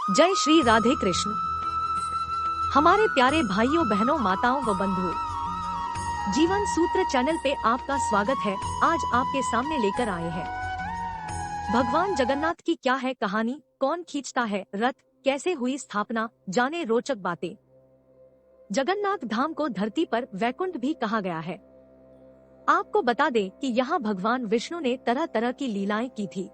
जय श्री राधे कृष्ण। हमारे प्यारे भाइयों बहनों माताओं व बंधुओं, जीवन सूत्र चैनल पे आपका स्वागत है। आज आपके सामने लेकर आए हैं भगवान जगन्नाथ की क्या है कहानी, कौन खींचता है रथ, कैसे हुई स्थापना, जाने रोचक बातें। जगन्नाथ धाम को धरती पर वैकुंठ भी कहा गया है। आपको बता दें कि यहाँ भगवान विष्णु ने तरह तरह की लीलाएं की थी।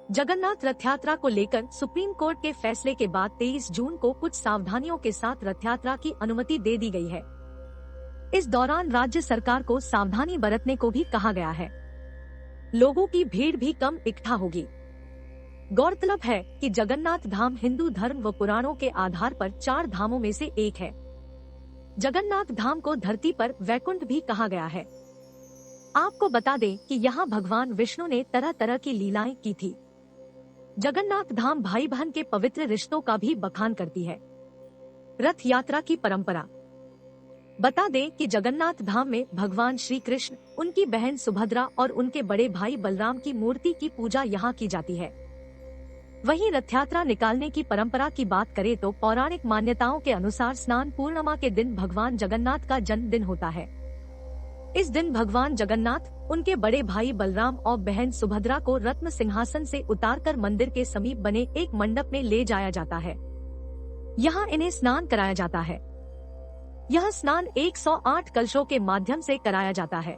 जगन्नाथ रथ यात्रा को लेकर सुप्रीम कोर्ट के फैसले के बाद 23 जून को कुछ सावधानियों के साथ रथ यात्रा की अनुमति दे दी गई है। इस दौरान राज्य सरकार को सावधानी बरतने को भी कहा गया है। लोगों की भीड़ भी कम इकट्ठा होगी। गौरतलब है कि जगन्नाथ धाम हिंदू धर्म व पुराणों के आधार पर 4 धामों में से एक है। जगन्नाथ धाम को धरती पर वैकुंठ भी कहा गया है। आपको बता दें कि यहाँ भगवान विष्णु ने तरह तरह की लीलाएं की थी। जगन्नाथ धाम भाई बहन के पवित्र रिश्तों का भी बखान करती है। रथ यात्रा की परंपरा। बता दें कि जगन्नाथ धाम में भगवान श्री कृष्ण, उनकी बहन सुभद्रा और उनके बड़े भाई बलराम की मूर्ति की पूजा यहाँ की जाती है। वहीं रथ यात्रा निकालने की परंपरा की बात करें तो पौराणिक मान्यताओं के अनुसार स्नान पूर्णिमा के दिन भगवान जगन्नाथ का जन्मदिन होता है। इस दिन भगवान जगन्नाथ, उनके बड़े भाई बलराम और बहन सुभद्रा को रत्न सिंहासन से उतारकर मंदिर के समीप बने एक मंडप में ले जाया जाता है। यहाँ इन्हें स्नान कराया जाता है। यह स्नान 108 कलशों के माध्यम से कराया जाता है।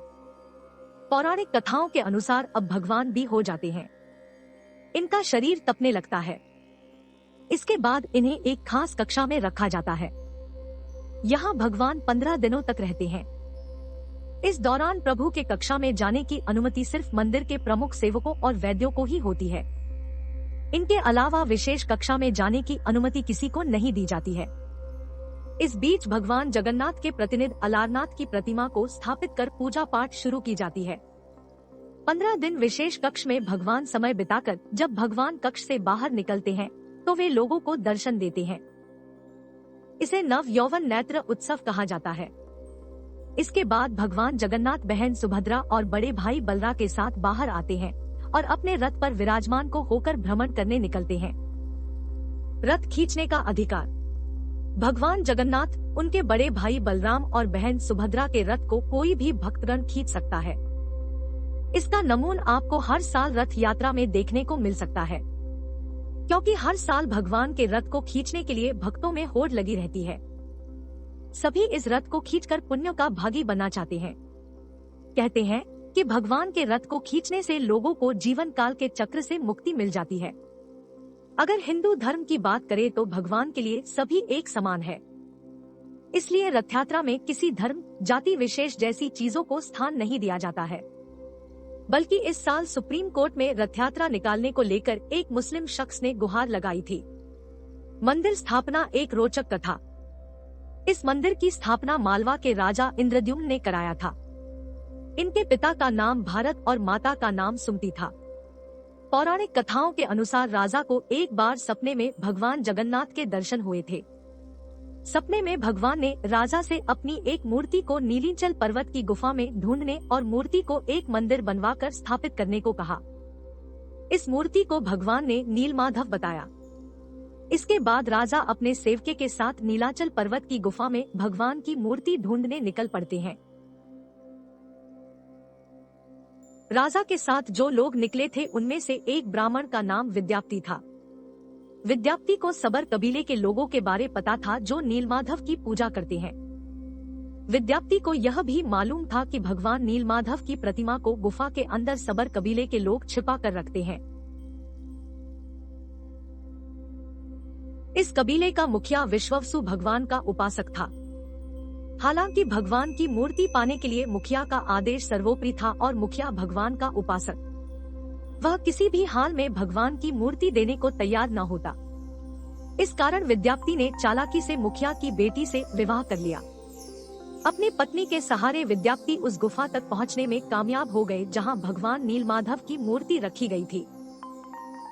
पौराणिक कथाओं के अनुसार अब भगवान भी हो जाते हैं। इनका शरीर तपने लगता है। इसके बाद इन्हें एक खास कक्षा में रखा जाता है। यहाँ भगवान 15 दिनों तक रहते हैं। इस दौरान प्रभु के कक्षा में जाने की अनुमति सिर्फ मंदिर के प्रमुख सेवकों और वैद्यों को ही होती है। इनके अलावा विशेष कक्षा में जाने की अनुमति किसी को नहीं दी जाती है। इस बीच भगवान जगन्नाथ के प्रतिनिधि अलारनाथ की प्रतिमा को स्थापित कर पूजा पाठ शुरू की जाती है। 15 दिन विशेष कक्ष में भगवान समय बिताकर जब भगवान कक्ष से बाहर निकलते हैं तो वे लोगों को दर्शन देते हैं। इसे नव यौवन नेत्र उत्सव कहा जाता है। इसके बाद भगवान जगन्नाथ बहन सुभद्रा और बड़े भाई बलराम के साथ बाहर आते हैं और अपने रथ पर विराजमान को होकर भ्रमण करने निकलते हैं। रथ खींचने का अधिकार। भगवान जगन्नाथ, उनके बड़े भाई बलराम और बहन सुभद्रा के रथ को कोई भी भक्तगण खींच सकता है। इसका नमूना आपको हर साल रथ यात्रा में देखने को मिल सकता है, क्योंकि हर साल भगवान के रथ को खींचने के लिए भक्तों में होड़ लगी रहती है। सभी इस रथ को खींचकर पुण्य का भागी बनना चाहते हैं। कहते हैं कि भगवान के रथ को खींचने से लोगों को जीवन काल के चक्र से मुक्ति मिल जाती है। अगर हिंदू धर्म की बात करें तो भगवान के लिए सभी एक समान है। इसलिए रथ यात्रा में किसी धर्म, जाति विशेष जैसी चीजों को स्थान नहीं दिया जाता है। बल्कि इस साल सुप्रीम कोर्ट में रथ यात्रा निकालने को लेकर एक मुस्लिम शख्स ने गुहार लगाई थी। मंदिर स्थापना। एक रोचक कथा। इस मंदिर की स्थापना मालवा के राजा इंद्रद्युम्न ने कराया था। इनके पिता का नाम भारत और माता का नाम सुमति था। पौराणिक कथाओं के अनुसार राजा को एक बार सपने में भगवान जगन्नाथ के दर्शन हुए थे। सपने में भगवान ने राजा से अपनी एक मूर्ति को नीलाचल पर्वत की गुफा में ढूंढने और मूर्ति को एक मंदिर बनवाकर स्थापित करने को कहा। इस मूर्ति को भगवान ने नीलमाधव बताया। इसके बाद राजा अपने सेवके के साथ नीलाचल पर्वत की गुफा में भगवान की मूर्ति ढूंढने निकल पड़ते हैं। राजा के साथ जो लोग निकले थे उनमें से एक ब्राह्मण का नाम विद्याप्ति था। विद्याप्ति को सबर कबीले के लोगों के बारे पता था जो नीलमाधव की पूजा करते हैं। विद्याप्ति को यह भी मालूम था कि भगवान नीलमाधव की प्रतिमा को गुफा के अंदर सबर कबीले के लोग छिपा कर रखते हैं। इस कबीले का मुखिया विश्ववसु भगवान का उपासक था। हालांकि भगवान की मूर्ति पाने के लिए मुखिया का आदेश सर्वोपरि था और मुखिया भगवान का उपासक, वह किसी भी हाल में भगवान की मूर्ति देने को तैयार न होता। इस कारण विद्याप्ति ने चालाकी से मुखिया की बेटी से विवाह कर लिया। अपनी पत्नी के सहारे विद्याप्ति उस गुफा तक पहुंचने में कामयाब हो गए जहां भगवान नीलमाधव की मूर्ति रखी गई थी।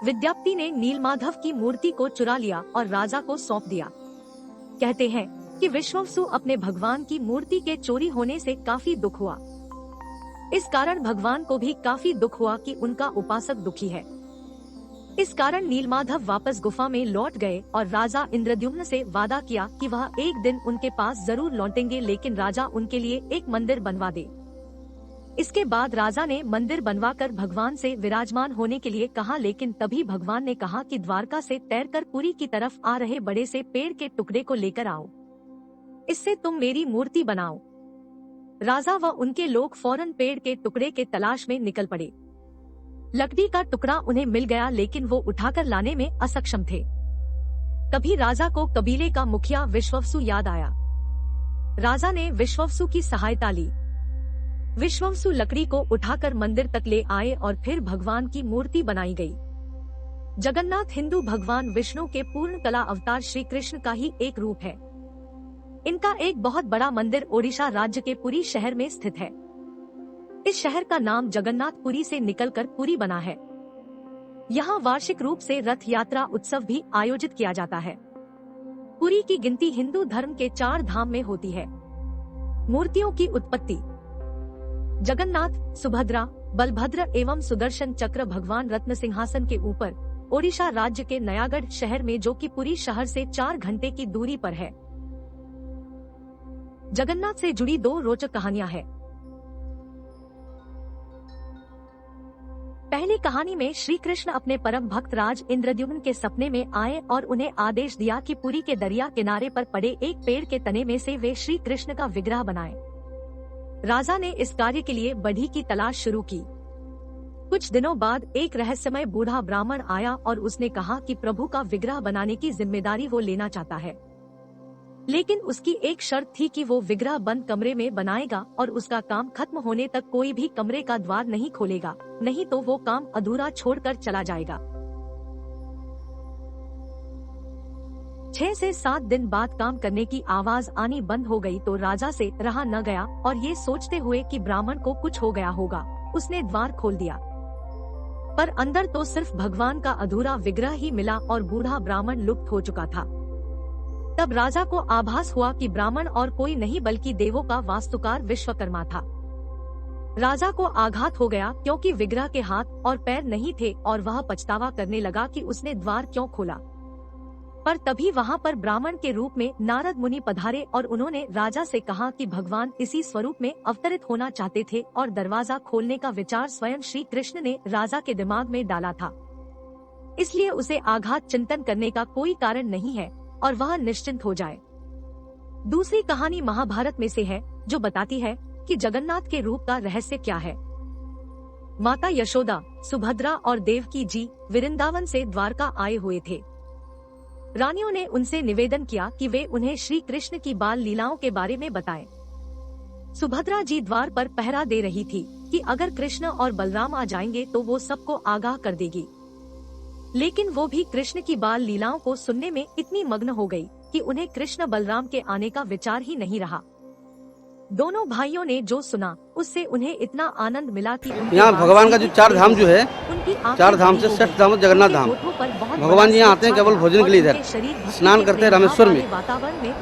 विद्याप्ति ने नीलमाधव की मूर्ति को चुरा लिया और राजा को सौंप दिया। कहते हैं कि विश्ववसु अपने भगवान की मूर्ति के चोरी होने से काफी दुख हुआ। इस कारण भगवान को भी काफी दुख हुआ कि उनका उपासक दुखी है। इस कारण नीलमाधव वापस गुफा में लौट गए और राजा इंद्रद्युम्न से वादा किया कि वह एक दिन उनके पास जरूर लौटेंगे, लेकिन राजा उनके लिए एक मंदिर बनवा दे। इसके बाद राजा ने मंदिर बनवाकर भगवान से विराजमान होने के लिए कहा, लेकिन तभी भगवान ने कहा कि द्वारका से तैरकर पुरी की तरफ आ रहे बड़े से पेड़ के टुकड़े को लेकर आओ, इससे तुम मेरी मूर्ति बनाओ। राजा व उनके लोग फौरन पेड़ के टुकड़े के तलाश में निकल पड़े। लकड़ी का टुकड़ा उन्हें मिल गया, लेकिन वो उठाकर लाने में असक्षम थे। तभी राजा को कबीले का मुखिया विश्ववसु याद आया। राजा ने विश्ववसु की सहायता ली। विश्ववसु लकड़ी को उठाकर मंदिर तक ले आए और फिर भगवान की मूर्ति बनाई गई। जगन्नाथ हिंदू भगवान विष्णु के पूर्ण कला अवतार श्री कृष्ण का ही एक रूप है। इनका एक बहुत बड़ा मंदिर ओडिशा राज्य के पुरी शहर में स्थित है। इस शहर का नाम जगन्नाथपुरी से निकलकर पुरी बना है। यहाँ वार्षिक रूप से रथ यात्रा उत्सव भी आयोजित किया जाता है। पुरी की गिनती हिंदू धर्म के 4 धाम में होती है। मूर्तियों की उत्पत्ति। जगन्नाथ, सुभद्रा, बलभद्र एवं सुदर्शन चक्र भगवान रत्न सिंहासन के ऊपर ओडिशा राज्य के नयागढ़ शहर में, जो कि पुरी शहर से 4 घंटे की दूरी पर है। जगन्नाथ से जुड़ी 2 रोचक कहानियां हैं। पहली कहानी में श्री कृष्ण अपने परम भक्त राज इंद्रद्युम्न के सपने में आए और उन्हें आदेश दिया कि पुरी के दरिया किनारे पर पड़े एक पेड़ के तने में से वे श्री कृष्ण का विग्रह बनाएं। राजा ने इस कार्य के लिए बढ़ई की तलाश शुरू की। कुछ दिनों बाद एक रहस्यमय बूढ़ा ब्राह्मण आया और उसने कहा कि प्रभु का विग्रह बनाने की जिम्मेदारी वो लेना चाहता है, लेकिन उसकी एक शर्त थी कि वो विग्रह बंद कमरे में बनाएगा और उसका काम खत्म होने तक कोई भी कमरे का द्वार नहीं खोलेगा, नहीं तो वो काम अधूरा छोड़कर चला जाएगा। 6 से 7 दिन बाद काम करने की आवाज आनी बंद हो गई तो राजा से रहा न गया और ये सोचते हुए कि ब्राह्मण को कुछ हो गया होगा, उसने द्वार खोल दिया। पर अंदर तो सिर्फ भगवान का अधूरा विग्रह ही मिला और बूढ़ा ब्राह्मण लुप्त हो चुका था। तब राजा को आभास हुआ कि ब्राह्मण और कोई नहीं बल्कि देवों का वास्तुकार विश्वकर्मा था। राजा को आघात हो गया क्योंकि विग्रह के हाथ और पैर नहीं थे और वह पछतावा करने लगा कि उसने द्वार क्यों खोला। पर तभी वहाँ पर ब्राह्मण के रूप में नारद मुनि पधारे और उन्होंने राजा से कहा कि भगवान इसी स्वरूप में अवतरित होना चाहते थे और दरवाजा खोलने का विचार स्वयं श्री कृष्ण ने राजा के दिमाग में डाला था। इसलिए उसे आघात चिंतन करने का कोई कारण नहीं है और वह निश्चिंत हो जाए। दूसरी कहानी महाभारत में से है, जो बताती है कि जगन्नाथ के रूप का रहस्य क्या है। माता यशोदा, सुभद्रा और देवकी जी वृंदावन से द्वारका आए हुए थे। रानियों ने उनसे निवेदन किया कि वे उन्हें श्री कृष्ण की बाल लीलाओं के बारे में बताएं। सुभद्रा जी द्वार पर पहरा दे रही थी कि अगर कृष्ण और बलराम आ जाएंगे तो वो सबको आगाह कर देगी, लेकिन वो भी कृष्ण की बाल लीलाओं को सुनने में इतनी मग्न हो गई कि उन्हें कृष्ण बलराम के आने का विचार ही नहीं रहा। दोनों भाइयों ने जो सुना उससे उन्हें इतना आनंद मिला कि यहाँ भगवान का जो 4 धाम जो है, 4 धाम से 6th धाम जगन्नाथ धाम। भगवान जी यहाँ आते हैं केवल भोजन के लिए। इधर स्नान करते हैं रामेश्वर में,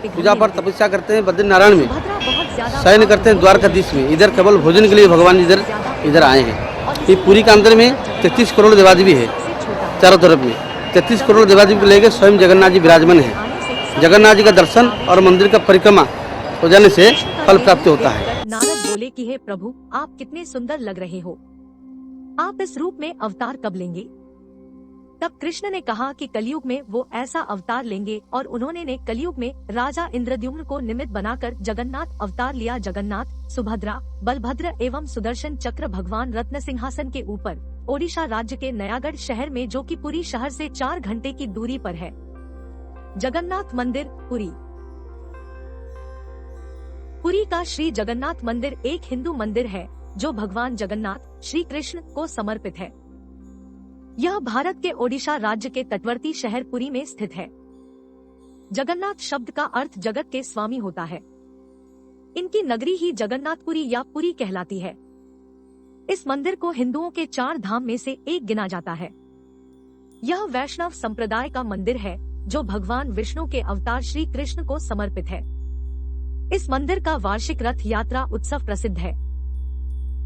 पूजा पर तपस्या करते हैं बद्रीनारायण में, शयन करते हैं द्वारकाधीश में। इधर केवल भोजन के लिए भगवान इधर आए हैं। ये पूरी के अंदर में 33 करोड़ देवादेवी है। चारों तरफ में 33 करोड़ देवादेवी को लेकर स्वयं जगन्नाथ जी विराजमान है। जगन्नाथ जी का दर्शन और मंदिर का परिक्रमा हो जाने से फल प्राप्त होता है। नारद बोले कि हे प्रभु, आप कितने सुंदर लग रहे हो, आप इस रूप में अवतार कब लेंगे? तब कृष्ण ने कहा कि कलयुग में वो ऐसा अवतार लेंगे और उन्होंने कलयुग में राजा इंद्रद्युम्न को निमित्त बनाकर जगन्नाथ अवतार लिया। जगन्नाथ, सुभद्रा, बलभद्र एवं सुदर्शन चक्र भगवान रत्न सिंहासन के ऊपर ओडिशा राज्य के नयागढ़ शहर में, जो कि पुरी शहर से 4 घंटे की दूरी पर है। जगन्नाथ मंदिर, पुरी। पुरी का श्री जगन्नाथ मंदिर एक हिंदू मंदिर है जो भगवान जगन्नाथ श्री कृष्ण को समर्पित है। यह भारत के ओडिशा राज्य के तटवर्ती शहर पुरी में स्थित है। जगन्नाथ शब्द का अर्थ जगत के स्वामी होता है। इनकी नगरी ही जगन्नाथपुरी या पुरी कहलाती है। इस मंदिर को हिंदुओं के 4 धाम में से एक गिना जाता है। यह वैष्णव संप्रदाय का मंदिर है जो भगवान विष्णु के अवतार श्री कृष्ण को समर्पित है। इस मंदिर का वार्षिक रथ यात्रा उत्सव प्रसिद्ध है।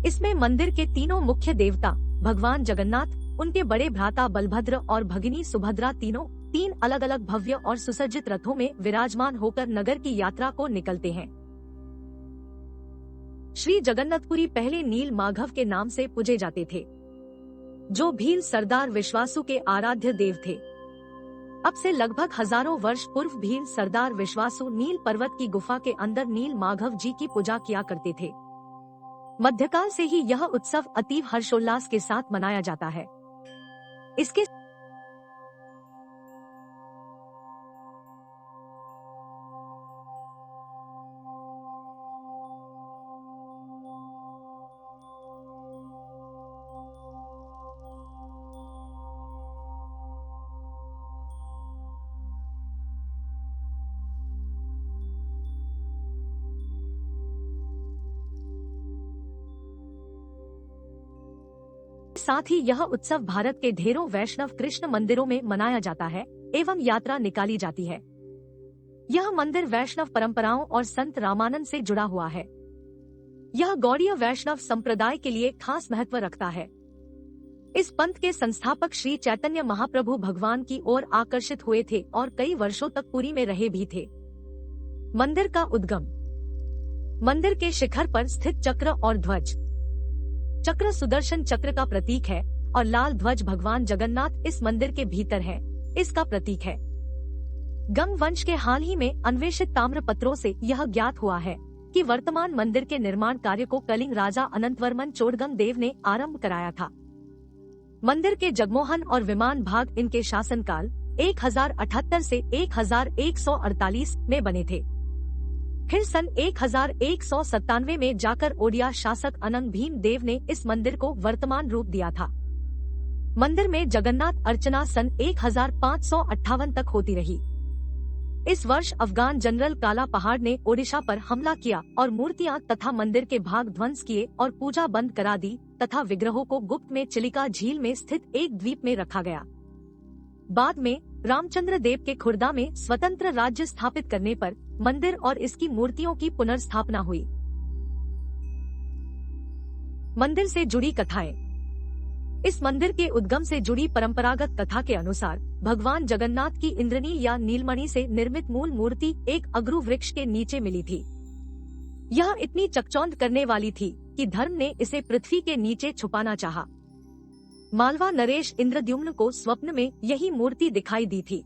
इसमें मंदिर के तीनों मुख्य देवता भगवान जगन्नाथ, उनके बड़े भ्राता बलभद्र और भगिनी सुभद्रा तीनों 3 अलग अलग भव्य और सुसज्जित रथों में विराजमान होकर नगर की यात्रा को निकलते हैं। श्री जगन्नाथपुरी पहले नील माधव के नाम से पूजे जाते थे, जो भील सरदार विश्वासु के आराध्य देव थे। अब से लगभग हजारों वर्ष पूर्व भील सरदार विश्वासु नील पर्वत की गुफा के अंदर नील माधव जी की पूजा किया करते थे। मध्यकाल से ही यह उत्सव अतीव हर्षोल्लास के साथ मनाया जाता है। इसके साथ ही यह उत्सव भारत के ढेरों वैष्णव कृष्ण मंदिरों में मनाया जाता है एवं यात्रा निकाली जाती है। यह मंदिर वैष्णव परंपराओं और संत रामानंद से जुड़ा हुआ है। यह गौड़ीय वैष्णव संप्रदाय के लिए खास महत्व रखता है। इस पंथ के संस्थापक श्री चैतन्य महाप्रभु भगवान की ओर आकर्षित हुए थे और कई वर्षों तक पुरी में रहे भी थे। मंदिर का उद्गम। मंदिर के शिखर पर स्थित चक्र और ध्वज। चक्र सुदर्शन चक्र का प्रतीक है और लाल ध्वज भगवान जगन्नाथ इस मंदिर के भीतर है, इसका प्रतीक है। गंग वंश के हाल ही में अन्वेषित ताम्र पत्रों से यह ज्ञात हुआ है कि वर्तमान मंदिर के निर्माण कार्य को कलिंग राजा अनंतवर्मन चोडगम देव ने आरंभ कराया था। मंदिर के जगमोहन और विमान भाग इनके शासनकाल 1078 से 1148 में बने थे। फिर सन 1197 में जाकर ओडिया शासक अनंग भीम देव ने इस मंदिर को वर्तमान रूप दिया था। मंदिर में जगन्नाथ अर्चना सन 1558 तक होती रही। इस वर्ष अफगान जनरल काला पहाड़ ने ओडिशा पर हमला किया और मूर्तियां तथा मंदिर के भाग ध्वंस किए और पूजा बंद करा दी तथा विग्रहों को गुप्त में चिलिका झील में स्थित एक द्वीप में रखा गया। बाद में रामचंद्र देव के खुर्दा में स्वतंत्र राज्य स्थापित करने पर मंदिर और इसकी मूर्तियों की पुनर्स्थापना हुई। मंदिर से जुड़ी कथाएं। इस मंदिर के उद्गम से जुड़ी परंपरागत कथा के अनुसार भगवान जगन्नाथ की इंद्रनील या नीलमणि से निर्मित मूल मूर्ति एक अगरू वृक्ष के नीचे मिली थी। यह इतनी चकचौंध करने वाली थी कि धर्म ने इसे पृथ्वी के नीचे छुपाना चाहा। मालवा नरेश इंद्रद्युम्न को स्वप्न में यही मूर्ति दिखाई दी थी।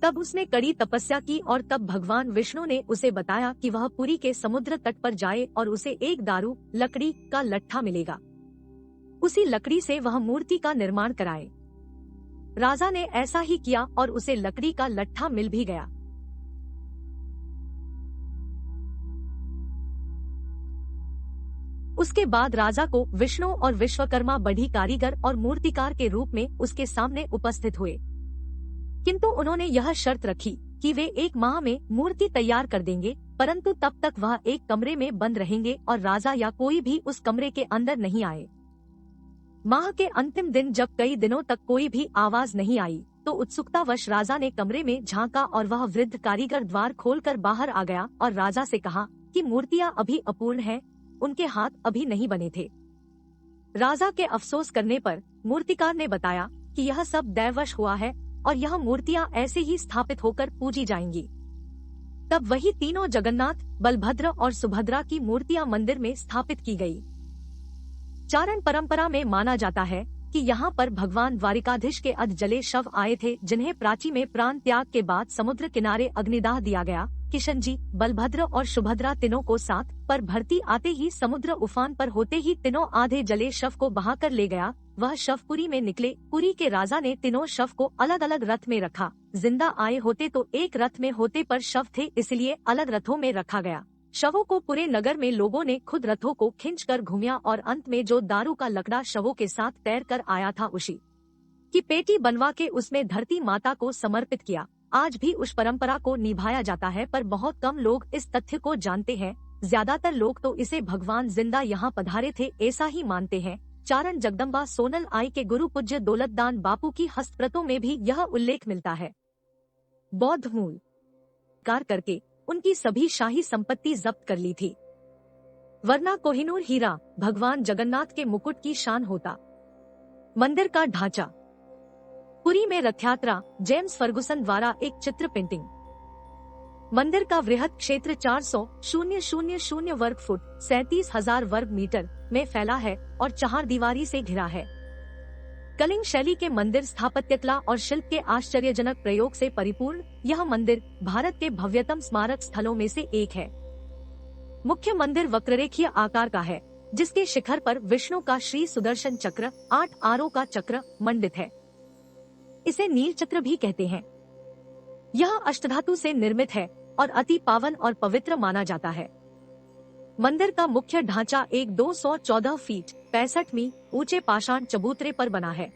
तब उसने कड़ी तपस्या की और तब भगवान विष्णु ने उसे बताया कि वह पुरी के समुद्र तट पर जाए और उसे एक दारू लकड़ी का लट्ठा मिलेगा, उसी लकड़ी से वह मूर्ति का निर्माण कराए। राजा ने ऐसा ही किया और उसे लकड़ी का लट्ठा मिल भी गया। उसके बाद राजा को विष्णु और विश्वकर्मा बड़ी कारीगर और मूर्तिकार के रूप में उसके सामने उपस्थित हुए, किंतु उन्होंने यह शर्त रखी कि वे 1 माह में मूर्ति तैयार कर देंगे, परंतु तब तक वह एक कमरे में बंद रहेंगे और राजा या कोई भी उस कमरे के अंदर नहीं आए। माह के अंतिम दिन जब कई दिनों तक कोई भी आवाज नहीं आई तो उत्सुकतावश राजा ने कमरे में झांका और वह वृद्ध कारीगर द्वार खोलकर बाहर आ गया और राजा से कहा कि मूर्तियां अभी अपूर्ण हैं, उनके हाथ अभी नहीं बने थे। राजा के अफसोस करने पर मूर्तिकार ने बताया कि यह सब दैववश हुआ है और यह मूर्तियां ऐसे ही स्थापित होकर पूजी जाएंगी। तब वही तीनों जगन्नाथ, बलभद्र और सुभद्रा की मूर्तियां मंदिर में स्थापित की गई। चारण परंपरा में माना जाता है कि यहाँ पर भगवान द्वारिकाधीश के अध जले शव आए थे, जिन्हें प्राची में प्राण त्याग के बाद समुद्र किनारे अग्निदाह दिया गया। किशन जी, बलभद्र और सुभद्रा तीनों को साथ पर भरती आते ही समुद्र उफान पर होते ही तीनों आधे जले शव को बहाकर ले गया। वह शव पुरी में निकले। पुरी के राजा ने तीनों शव को अलग अलग रथ में रखा। जिंदा आए होते तो एक रथ में होते, पर शव थे इसलिए अलग रथों में रखा गया। शवों को पूरे नगर में लोगों ने खुद रथों को खींचकर घुमाया और अंत में जो दारू का लकड़ा शवों के साथ तैर कर आया था उसी की पेटी बनवा के उसमें धरती माता को समर्पित किया। आज भी उस परंपरा को निभाया जाता है, पर बहुत कम लोग इस तथ्य को जानते हैं। ज्यादातर लोग तो इसे भगवान जिंदा यहाँ पधारे थे ऐसा ही मानते हैं। चारण जगदम्बा सोनल आई के गुरु पूज्य दौलतदान बापू की हस्तप्रतों में भी यह उल्लेख मिलता है। बौद्ध मूल कार करके उनकी सभी शाही संपत्ति जब्त कर ली थी, वरना कोहिनूर हीरा भगवान जगन्नाथ के मुकुट की शान होता। मंदिर का ढांचा। पुरी में रथ यात्रा, जेम्स फर्गुसन द्वारा एक चित्र पेंटिंग। मंदिर का वृहद क्षेत्र 400,000 वर्ग फुट 37,000 वर्ग मीटर में फैला है और 4 दीवारी से घिरा है। कलिंग शैली के मंदिर स्थापत्यकला और शिल्प के आश्चर्यजनक प्रयोग से परिपूर्ण यह मंदिर भारत के भव्यतम स्मारक स्थलों में से एक है। मुख्य मंदिर वक्ररेखीय आकार का है, जिसके शिखर पर विष्णु का श्री सुदर्शन चक्र 8 आरों का चक्र मंडित है। इसे नील चक्र भी कहते हैं। यह अष्टधातु से निर्मित है और अति पावन और पवित्र माना जाता है। मंदिर का मुख्य ढांचा एक 214 फीट 65 मीटर ऊंचे पाषाण चबूतरे पर बना है।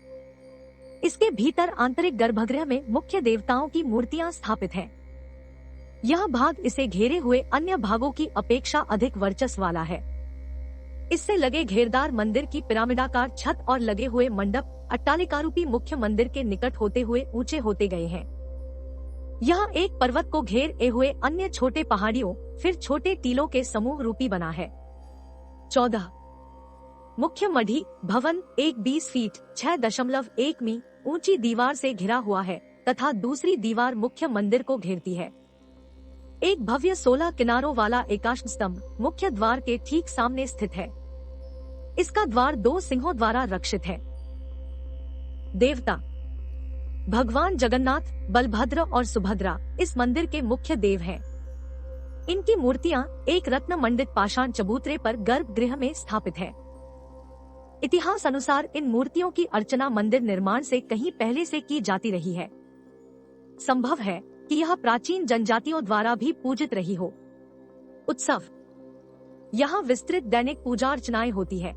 इसके भीतर आंतरिक गर्भगृह में मुख्य देवताओं की मूर्तियां स्थापित हैं। यह भाग इसे घेरे हुए अन्य भागों की अपेक्षा अधिक वर्चस्व वाला है। इससे लगे घेरदार मंदिर की पिरामिडाकार छत और लगे हुए मंडप अट्टालिकारूपी मुख्य मंदिर के निकट होते हुए ऊंचे होते गए हैं। यह एक पर्वत को घेरे हुए अन्य छोटे पहाड़ियों फिर छोटे टीलों के समूह रूपी बना है। 14 मुख्य मढ़ी भवन एक 20 फीट 6.1 मीटर ऊंची दीवार से घिरा हुआ है तथा दूसरी दीवार मुख्य मंदिर को घेरती है। एक भव्य 16 किनारों वाला एकाश्म स्तंभ मुख्य द्वार के ठीक सामने स्थित है। इसका द्वार 2 सिंहों द्वारा रक्षित है। देवता भगवान जगन्नाथ, बलभद्र और सुभद्रा इस मंदिर के मुख्य देव हैं। इनकी मूर्तियां एक रत्न मंडित पाषाण चबूतरे पर गर्भगृह में स्थापित है। इतिहास अनुसार इन मूर्तियों की अर्चना मंदिर निर्माण से कहीं पहले से की जाती रही है। संभव है कि यह प्राचीन जनजातियों द्वारा भी पूजित रही हो। उत्सव यहाँ विस्तृत दैनिक पूजा अर्चनाएं होती है।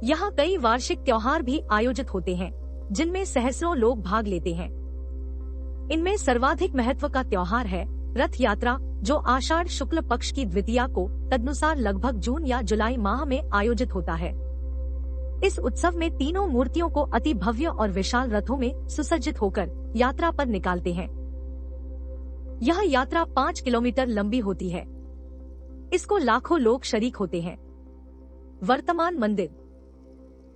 यहाँ कई वार्षिक त्योहार भी आयोजित होते हैं, जिनमें सहस्रों लोग भाग लेते हैं। इनमें सर्वाधिक महत्व का त्योहार है रथ यात्रा, जो आषाढ़ शुक्ल पक्ष की द्वितीया को तदनुसार लगभग जून या जुलाई माह में आयोजित होता है। इस उत्सव में तीनों मूर्तियों को अति भव्य और विशाल रथों में सुसज्जित होकर यात्रा पर निकालते हैं। यह यात्रा 5 किलोमीटर लंबी होती है। इसको लाखों लोग शरीक होते हैं। वर्तमान मंदिर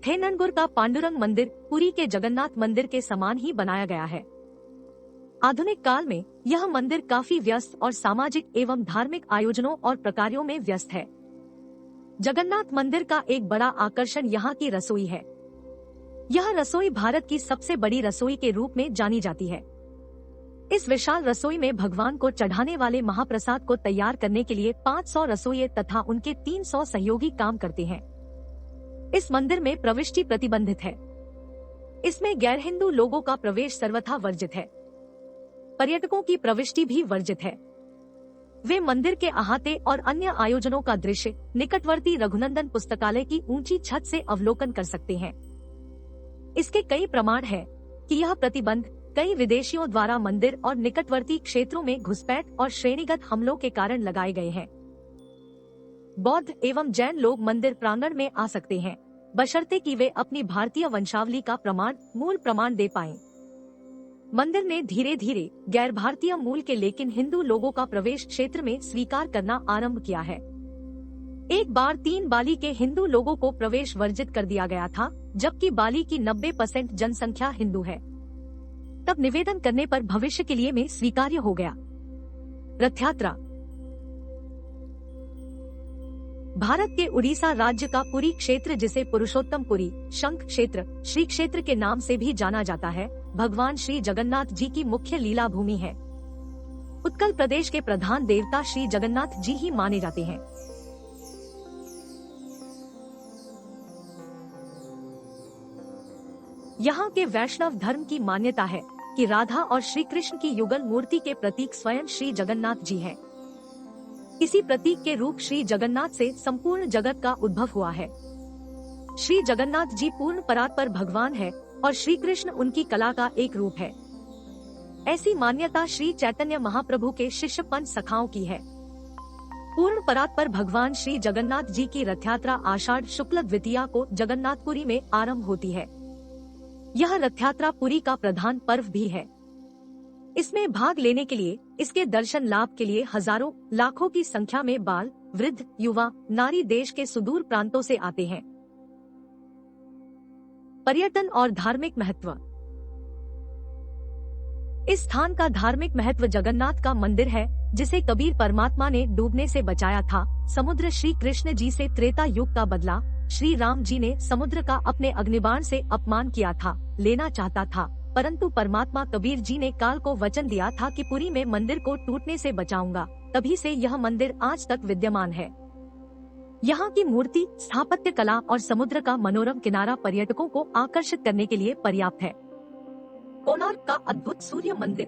थेननगुर का पांडुरंग मंदिर पुरी के जगन्नाथ मंदिर के समान ही बनाया गया है। आधुनिक काल में यह मंदिर काफी व्यस्त और सामाजिक एवं धार्मिक आयोजनों और प्रकारों में व्यस्त है। जगन्नाथ मंदिर का एक बड़ा आकर्षण यहाँ की रसोई है। यह रसोई भारत की सबसे बड़ी रसोई के रूप में जानी जाती है। इस विशाल रसोई में भगवान को चढ़ाने वाले महाप्रसाद को तैयार करने के लिए 500 रसोइये तथा उनके 300 सहयोगी काम करते हैं। इस मंदिर में प्रविष्टि प्रतिबंधित है। इसमें गैर हिंदू लोगों का प्रवेश सर्वथा वर्जित है। पर्यटकों की प्रविष्टि भी वर्जित है। वे मंदिर के अहाते और अन्य आयोजनों का दृश्य निकटवर्ती रघुनंदन पुस्तकालय की ऊंची छत से अवलोकन कर सकते हैं। इसके कई प्रमाण हैं कि यह प्रतिबंध कई विदेशियों द्वारा मंदिर और निकटवर्ती क्षेत्रों में घुसपैठ और श्रेणीगत हमलों के कारण लगाए गए हैं। बौद्ध एवं जैन लोग मंदिर प्रांगण में आ सकते हैं, बशर्ते कि वे अपनी भारतीय वंशावली का मूल प्रमाण दे पाएं। मंदिर ने धीरे धीरे गैर भारतीय मूल के लेकिन हिंदू लोगों का प्रवेश क्षेत्र में स्वीकार करना आरंभ किया है। एक बार 3 बाली के हिंदू लोगों को प्रवेश वर्जित कर दिया गया था, जबकि बाली की 90% जनसंख्या हिंदू है। तब निवेदन करने पर भविष्य के लिए में स्वीकार्य हो गया। रथ यात्रा भारत के उड़ीसा राज्य का पुरी क्षेत्र, जिसे पुरुषोत्तम पुरी, शंख क्षेत्र, श्री क्षेत्र के नाम से भी जाना जाता है, भगवान श्री जगन्नाथ जी की मुख्य लीला भूमि है। उत्कल प्रदेश के प्रधान देवता श्री जगन्नाथ जी ही माने जाते हैं। यहाँ के वैष्णव धर्म की मान्यता है कि राधा और श्री कृष्ण की युगल मूर्ति के प्रतीक स्वयं श्री जगन्नाथ जी हैं। इसी प्रतीक के रूप श्री जगन्नाथ से संपूर्ण जगत का उद्भव हुआ है। श्री जगन्नाथ जी पूर्ण परात्पर भगवान है और श्री कृष्ण उनकी कला का एक रूप है। ऐसी मान्यता श्री चैतन्य महाप्रभु के शिष्य पंच सखाओं की है। पूर्ण परात्पर भगवान श्री जगन्नाथ जी की रथ यात्रा आषाढ़ शुक्ल द्वितीया को जगन्नाथपुरी में आरंभ होती है। यह रथ यात्रा पुरी का प्रधान पर्व भी है। इसमें भाग लेने के लिए, इसके दर्शन लाभ के लिए हजारों लाखों की संख्या में बाल, वृद्ध, युवा, नारी देश के सुदूर प्रांतों से आते हैं। पर्यटन और धार्मिक महत्व। इस स्थान का धार्मिक महत्व जगन्नाथ का मंदिर है, जिसे कबीर परमात्मा ने डूबने से बचाया था। समुद्र श्री कृष्ण जी से त्रेता युग का बदला। श्री राम जी ने समुद्र का अपने अग्निबाण से अपमान किया था, लेना चाहता था, परंतु परमात्मा कबीर जी ने काल को वचन दिया था कि पुरी में मंदिर को टूटने से बचाऊंगा। तभी से यह मंदिर आज तक विद्यमान है। यहाँ की मूर्ति, स्थापत्य कला और समुद्र का मनोरम किनारा पर्यटकों को आकर्षित करने के लिए पर्याप्त है। कोणार्क का अद्भुत सूर्य मंदिर।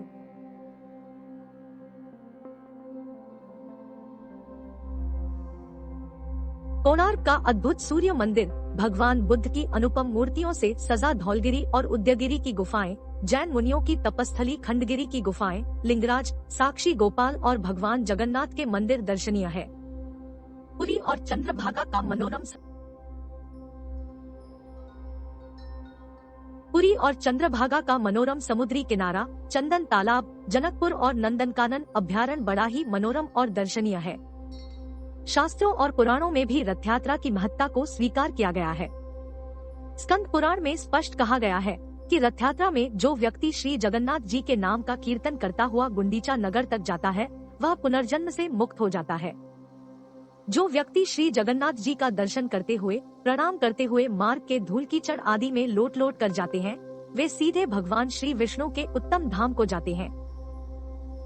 कोणार्क का अद्भुत सूर्य मंदिर भगवान बुद्ध की अनुपम मूर्तियों से सजा धौलगिरी और उदयगिरी की गुफाएं, जैन मुनियों की तपस्थली खंडगिरी की गुफाएं, लिंगराज, साक्षी गोपाल और भगवान जगन्नाथ के मंदिर दर्शनीय है। पुरी और चंद्रभागा का मनोरम पुरी और चंद्रभागा का मनोरम समुद्री किनारा, चंदन तालाब, जनकपुर और नंदनकानन अभ्यारण्य बड़ा ही मनोरम और दर्शनीय है। शास्त्रों और पुराणों में भी रथ यात्रा की महत्ता को स्वीकार किया गया है। स्कंद पुराण में स्पष्ट कहा गया है कि रथ यात्रा में जो व्यक्ति श्री जगन्नाथ जी के नाम का कीर्तन करता हुआ गुंडीचा नगर तक जाता है, वह पुनर्जन्म से मुक्त हो जाता है। जो व्यक्ति श्री जगन्नाथ जी का दर्शन करते हुए, प्रणाम करते हुए मार्ग के धूल कीचड़ आदि में लोट लोट कर जाते हैं, वे सीधे भगवान श्री विष्णु के उत्तम धाम को जाते हैं।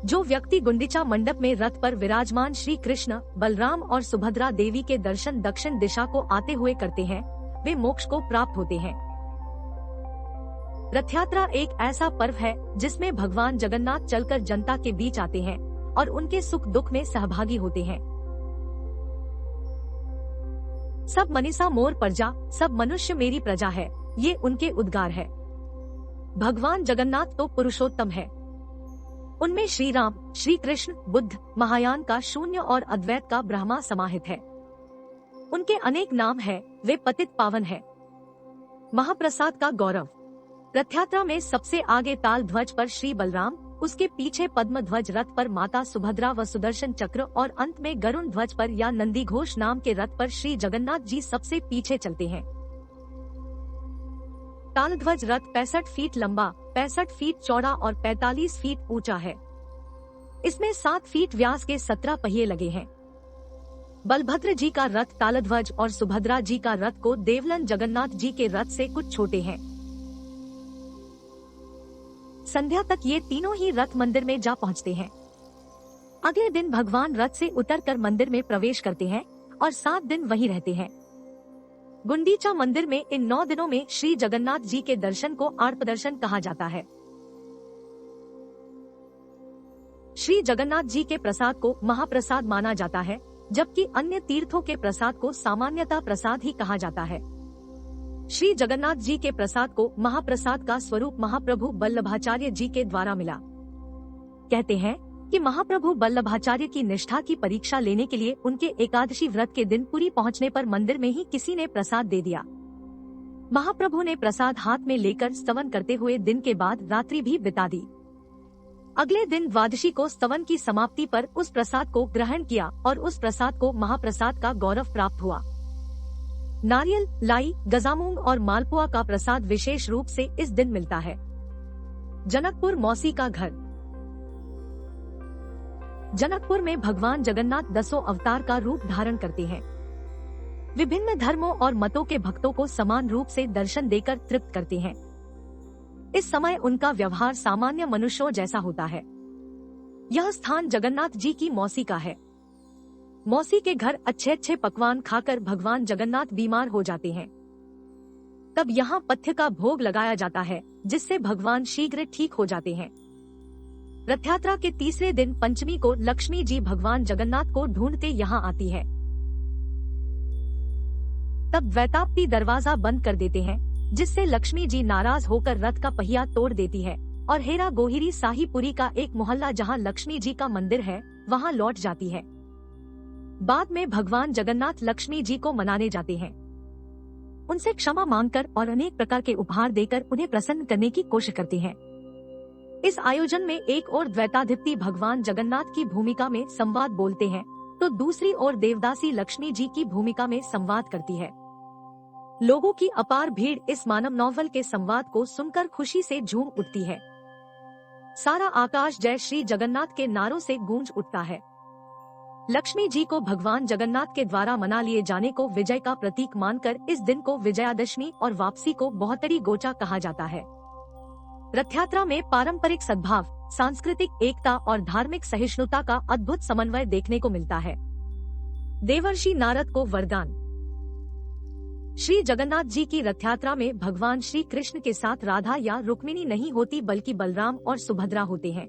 जो व्यक्ति गुंडीचा मंडप में रथ पर विराजमान श्री कृष्ण, बलराम और सुभद्रा देवी के दर्शन दक्षिण दिशा को आते हुए करते हैं, वे मोक्ष को प्राप्त होते हैं। रथ यात्रा एक ऐसा पर्व है जिसमें भगवान जगन्नाथ चलकर जनता के बीच आते हैं और उनके सुख दुख में सहभागी होते हैं। सब मनीषा मोर प्रजा, सब मनुष्य मेरी प्रजा है, ये उनके उद्गार है। भगवान जगन्नाथ तो पुरुषोत्तम है। उनमें श्री राम, श्री कृष्ण, बुद्ध, महायान का शून्य और अद्वैत का ब्रह्मा समाहित है। उनके अनेक नाम है, वे पतित पावन है। महाप्रसाद का गौरव। रथ यात्रा में सबसे आगे ताल ध्वज पर श्री बलराम, उसके पीछे पद्म ध्वज रथ पर माता सुभद्रा व सुदर्शन चक्र और अंत में गरुण ध्वज पर या नंदी घोष नाम के रथ पर श्री जगन्नाथ जी सबसे पीछे चलते हैं। ताल ध्वज रथ 65 फीट लंबा, 65 फीट चौड़ा और 45 फीट ऊंचा है। इसमें 7 फीट व्यास के 17 पहिए लगे हैं। बलभद्र जी का रथ तालध्वज और सुभद्रा जी का रथ को देवलन जगन्नाथ जी के रथ से कुछ छोटे हैं। संध्या तक ये तीनों ही रथ मंदिर में जा पहुंचते हैं। अगले दिन भगवान रथ से उतरकर मंदिर में प्रवेश करते हैं और 7 दिन वहीं रहते हैं। गुंडीचा मंदिर में इन 9 दिनों में श्री जगन्नाथ जी के दर्शन को आर्प दर्शन कहा जाता है। श्री जगन्नाथ जी के प्रसाद को महाप्रसाद माना जाता है, जबकि अन्य तीर्थों के प्रसाद को सामान्यतः प्रसाद ही कहा जाता है। श्री जगन्नाथ जी के प्रसाद को महाप्रसाद का स्वरूप महाप्रभु बल्लभाचार्य जी के द्वारा मिला। कहते हैं कि महाप्रभु बल्लभाचार्य की निष्ठा की परीक्षा लेने के लिए उनके एकादशी व्रत के दिन पुरी पहुंचने पर मंदिर में ही किसी ने प्रसाद दे दिया। महाप्रभु ने प्रसाद हाथ में लेकर स्तवन करते हुए दिन के बाद रात्रि भी बिता दी। अगले दिन द्वादशी को स्तवन की समाप्ति पर उस प्रसाद को ग्रहण किया और उस प्रसाद को महाप्रसाद का गौरव प्राप्त हुआ। नारियल, लाई, गजामुंग और मालपुआ का प्रसाद विशेष रूप से इस दिन मिलता है। जनकपुर मौसी का घर। जनकपुर में भगवान जगन्नाथ 10 अवतार का रूप धारण करते हैं। विभिन्न धर्मों और मतों के भक्तों को समान रूप से दर्शन देकर तृप्त करते हैं। इस समय उनका व्यवहार सामान्य मनुष्यों जैसा होता है। यह स्थान जगन्नाथ जी की मौसी का है। मौसी के घर अच्छे अच्छे पकवान खाकर भगवान जगन्नाथ बीमार हो जाते हैं। तब यहाँ पथ्य का भोग लगाया जाता है, जिससे भगवान शीघ्र ठीक हो जाते हैं। रथ यात्रा के तीसरे दिन पंचमी को लक्ष्मी जी भगवान जगन्नाथ को ढूंढते यहाँ आती है। तब द्वैताप्ती दरवाजा बंद कर देते हैं, जिससे लक्ष्मी जी नाराज होकर रथ का पहिया तोड़ देती है और हेरा गोहिरी साहीपुरी का एक मोहल्ला जहाँ लक्ष्मी जी का मंदिर है, वहाँ लौट जाती है। बाद में भगवान जगन्नाथ लक्ष्मी जी को मनाने जाते हैं। उनसे क्षमा मांगकर और अनेक प्रकार के उपहार देकर उन्हें प्रसन्न करने की कोशिश करते हैं। इस आयोजन में एक ओर द्वैताधिपति भगवान जगन्नाथ की भूमिका में संवाद बोलते हैं, तो दूसरी ओर देवदासी लक्ष्मी जी की भूमिका में संवाद करती है। लोगों की अपार भीड़ इस मानव नॉवल के संवाद को सुनकर खुशी से झूम उठती है। सारा आकाश जय श्री जगन्नाथ के नारों से गूंज उठता है। लक्ष्मी जी को भगवान जगन्नाथ के द्वारा मना लिए जाने को विजय का प्रतीक मानकर इस दिन को विजयादशमी और वापसी को बहुतरी गोचा कहा जाता है। रथ यात्रा में पारंपरिक सद्भाव, सांस्कृतिक एकता और धार्मिक सहिष्णुता का अद्भुत समन्वय देखने को मिलता है। देवर्षि नारद को वरदान। श्री जगन्नाथ जी की रथ यात्रा में भगवान श्री कृष्ण के साथ राधा या रुक्मिणी नहीं होती बल्कि बलराम और सुभद्रा होते हैं।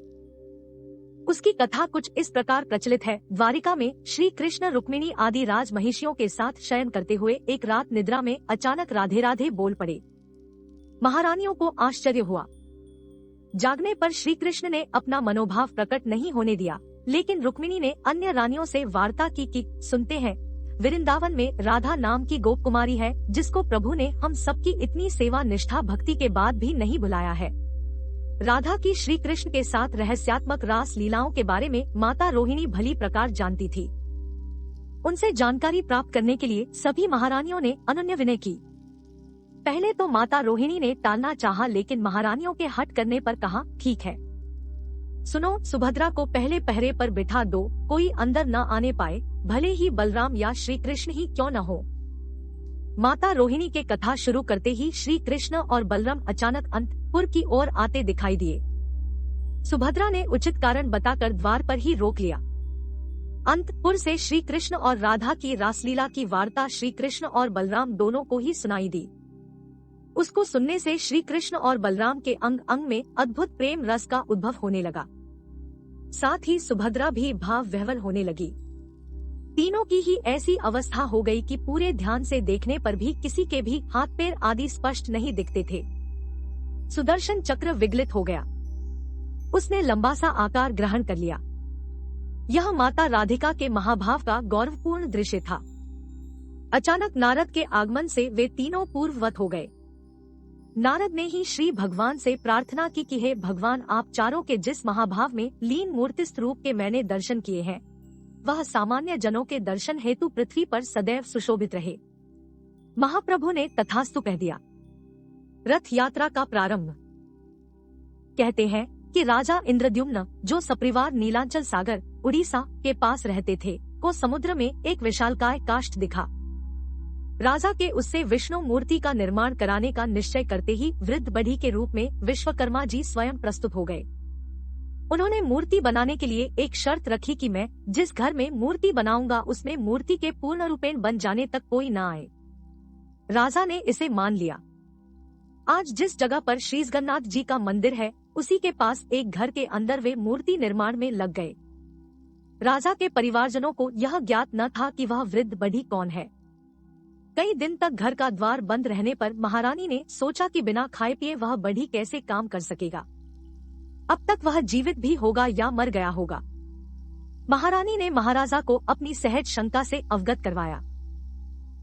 उसकी कथा कुछ इस प्रकार प्रचलित है। द्वारिका में श्री कृष्ण रुक्मिणी आदि राज महिषियों के साथ शयन करते हुए एक रात निद्रा में अचानक राधे राधे बोल पड़े। महारानियों को आश्चर्य हुआ। जागने पर श्री कृष्ण ने अपना मनोभाव प्रकट नहीं होने दिया, लेकिन रुक्मिणी ने अन्य रानियों से वार्ता की सुनते हैं, वृंदावन में राधा नाम की गोप कुमारी है जिसको प्रभु ने हम सबकी इतनी सेवा निष्ठा भक्ति के बाद भी नहीं भुलाया है। राधा की श्री कृष्ण के साथ रहस्यात्मक रास लीलाओं के बारे में माता रोहिणी भली प्रकार जानती थी। उनसे जानकारी प्राप्त करने के लिए सभी महारानियों ने अनन्य विनय की। पहले तो माता रोहिणी ने टालना चाहा, लेकिन महारानियों के हट करने पर कहा, ठीक है, सुनो, सुभद्रा को पहले पहरे पर बिठा दो, कोई अंदर न आने पाए, भले ही बलराम या श्री कृष्ण ही क्यों न हो। माता रोहिणी के कथा शुरू करते ही श्री कृष्ण और बलराम अचानक अंतपुर की ओर आते दिखाई दिए। सुभद्रा ने उचित कारण बताकर द्वार पर ही रोक लिया। अंतपुर से श्री कृष्ण और राधा की रासलीला की वार्ता श्री कृष्ण और बलराम दोनों को ही सुनाई दी। उसको सुनने से श्री कृष्ण और बलराम के अंग अंग में अद्भुत प्रेम रस का उद्भव होने लगा। साथ ही सुभद्रा भी भाव विह्वल होने लगी। तीनों की ही ऐसी अवस्था हो गई कि पूरे ध्यान से देखने पर भी किसी के भी हाथ पैर आदि स्पष्ट नहीं दिखते थे। सुदर्शन चक्र विगलित हो गया। उसने लंबा सा आकार ग्रहण कर लिया। यह माता राधिका के महाभाव का गौरवपूर्ण दृश्य था। अचानक नारद के आगमन से वे तीनों पूर्ववत हो गए। नारद ने ही श्री भगवान से प्रार्थना की कि हे भगवान, आप चारों के जिस महाभाव में लीन मूर्तिस्थ रूप के मैंने दर्शन किए हैं, वह सामान्य जनों के दर्शन हेतु पृथ्वी पर सदैव सुशोभित रहे। महाप्रभु ने तथास्तु कह दिया। रथ यात्रा का प्रारंभ। कहते हैं कि राजा इंद्रद्युम्न, जो सपरिवार नीलांचल सागर उड़ीसा के पास रहते थे, को समुद्र में एक विशालकाय काष्ठ दिखा। राजा के उससे विष्णु मूर्ति का निर्माण कराने का निश्चय करते ही वृद्ध बढ़ी के रूप में विश्वकर्मा जी स्वयं प्रस्तुत हो गए। उन्होंने मूर्ति बनाने के लिए एक शर्त रखी कि मैं जिस घर में मूर्ति बनाऊंगा उसमें मूर्ति के पूर्ण रूपेण बन जाने तक कोई न आए। राजा ने इसे मान लिया। आज जिस जगह पर श्री जगन्नाथ जी का मंदिर है, उसी के पास एक घर के अंदर वे मूर्ति निर्माण में लग गए। राजा के परिवारजनों को यह ज्ञात न था कि वह वृद्ध बढ़ी कौन है। कई दिन तक घर का द्वार बंद रहने पर महारानी ने सोचा कि बिना खाए पिए वह बढ़ी कैसे काम कर सकेगा। अब तक वह जीवित भी होगा या मर गया होगा। महारानी ने महाराजा को अपनी सहज शंका से अवगत करवाया।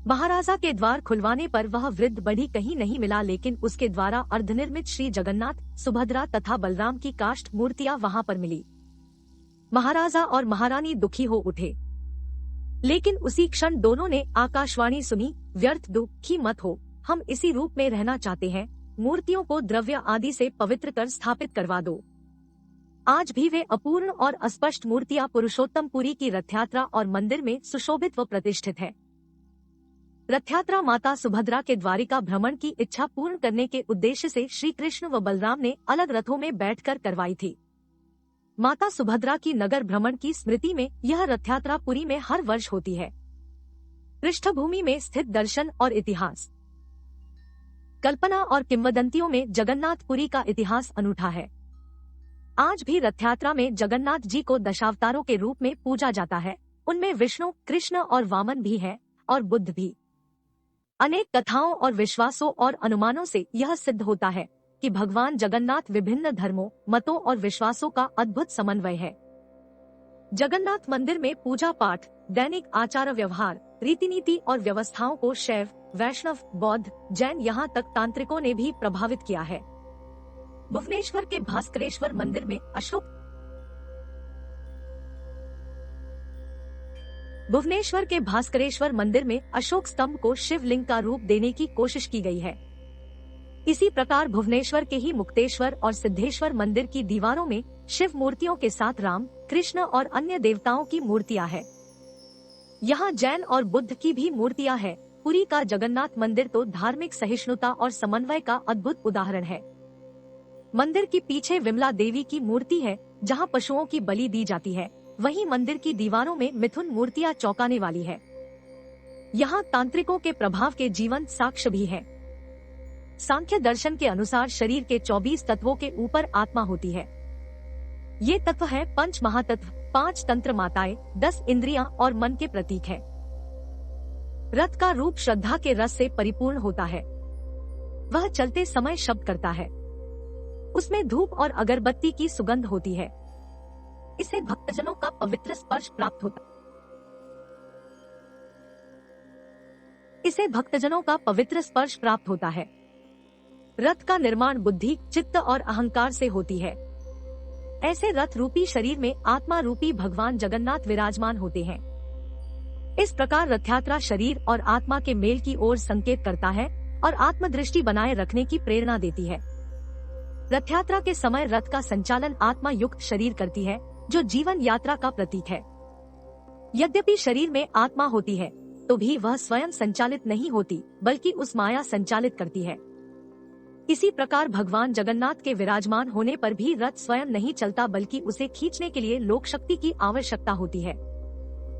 महाराजा के द्वार खुलवाने पर वह वृद्ध बढ़ी कहीं नहीं मिला, लेकिन उसके द्वारा अर्धनिर्मित श्री जगन्नाथ, सुभद्रा तथा बलराम की काष्ठ मूर्तियां वहां पर मिली। महाराजा और महारानी दुखी हो उठे, लेकिन उसी क्षण दोनों ने आकाशवाणी सुनी, व्यर्थ दुखी मत हो, हम इसी रूप में रहना चाहते हैं, मूर्तियों को द्रव्य आदि से पवित्र कर स्थापित करवा दो। आज भी वे अपूर्ण और अस्पष्ट मूर्तियां पुरुषोत्तमपुरी की रथयात्रा और मंदिर में सुशोभित व प्रतिष्ठित है। रथयात्रा माता सुभद्रा के द्वारिका भ्रमण की इच्छा पूर्ण करने के उद्देश्य से श्री कृष्ण व बलराम ने अलग रथों में बैठकर करवाई थी। माता सुभद्रा की नगर भ्रमण की स्मृति में यह रथयात्रा पुरी में हर वर्ष होती है। पृष्ठभूमि में स्थित दर्शन और इतिहास। कल्पना और किंवदंतियों में जगन्नाथपुरी का इतिहास अनूठा है। आज भी रथयात्रा में जगन्नाथ जी को दशावतारों के रूप में पूजा जाता है। उनमें विष्णु, कृष्ण और वामन भी है, और बुद्ध भी। अनेक कथाओं और विश्वासों और अनुमानों से यह सिद्ध होता है कि भगवान जगन्नाथ विभिन्न धर्मों, मतों और विश्वासों का अद्भुत समन्वय है। जगन्नाथ मंदिर में पूजा पाठ, दैनिक आचार व्यवहार, रीति नीति और व्यवस्थाओं को शैव, वैष्णव, बौद्ध, जैन यहाँ तक तांत्रिकों ने भी प्रभावित किया है। भुवनेश्वर के भास्करेश्वर मंदिर में अशोक भुवनेश्वर के भास्करेश्वर मंदिर में अशोक स्तंभ को शिवलिंग का रूप देने की कोशिश की गई है। इसी प्रकार भुवनेश्वर के ही मुक्तेश्वर और सिद्धेश्वर मंदिर की दीवारों में शिव मूर्तियों के साथ राम, कृष्ण और अन्य देवताओं की मूर्तियां हैं। यहाँ जैन और बुद्ध की भी मूर्तियां हैं। पुरी का जगन्नाथ मंदिर तो धार्मिक सहिष्णुता और समन्वय का अद्भुत उदाहरण है। मंदिर के पीछे विमला देवी की मूर्ति है, जहाँ पशुओं की बलि दी जाती है। वहीं मंदिर की दीवारों में मिथुन मूर्तियां चौंकाने वाली है। यहाँ तांत्रिकों के प्रभाव के जीवंत साक्ष्य भी है। सांख्य दर्शन के अनुसार शरीर के 24 तत्वों के ऊपर आत्मा होती है। ये तत्व है पंच महातत्व, 5 तंत्र माताएं, 10 इंद्रियां और मन के प्रतीक है। रथ का रूप श्रद्धा के रस से परिपूर्ण होता है। वह चलते समय शब्द करता है। उसमें धूप और अगरबत्ती की सुगंध होती है। इसे भक्तजनों का पवित्र स्पर्श प्राप्त होता है। इसे भक्तजनों का पवित्र स्पर्श प्राप्त होता है। रथ का निर्माण बुद्धि, चित्त और अहंकार से होती है। ऐसे रथ रूपी शरीर में आत्मा रूपी भगवान जगन्नाथ विराजमान होते हैं। इस प्रकार रथयात्रा शरीर और आत्मा के मेल की ओर संकेत करता है और आत्मदृष्टि बनाए रखने की प्रेरणा देती है। रथयात्रा के समय रथ का संचालन आत्मा युक्त शरीर करती है, जो जीवन यात्रा का प्रतीक है। यद्यपि शरीर में आत्मा होती है, तो भी वह स्वयं संचालित नहीं होती, बल्कि उस माया संचालित करती है। इसी प्रकार भगवान जगन्नाथ के विराजमान होने पर भी रथ स्वयं नहीं चलता, बल्कि उसे खींचने के लिए लोक शक्ति की आवश्यकता होती है।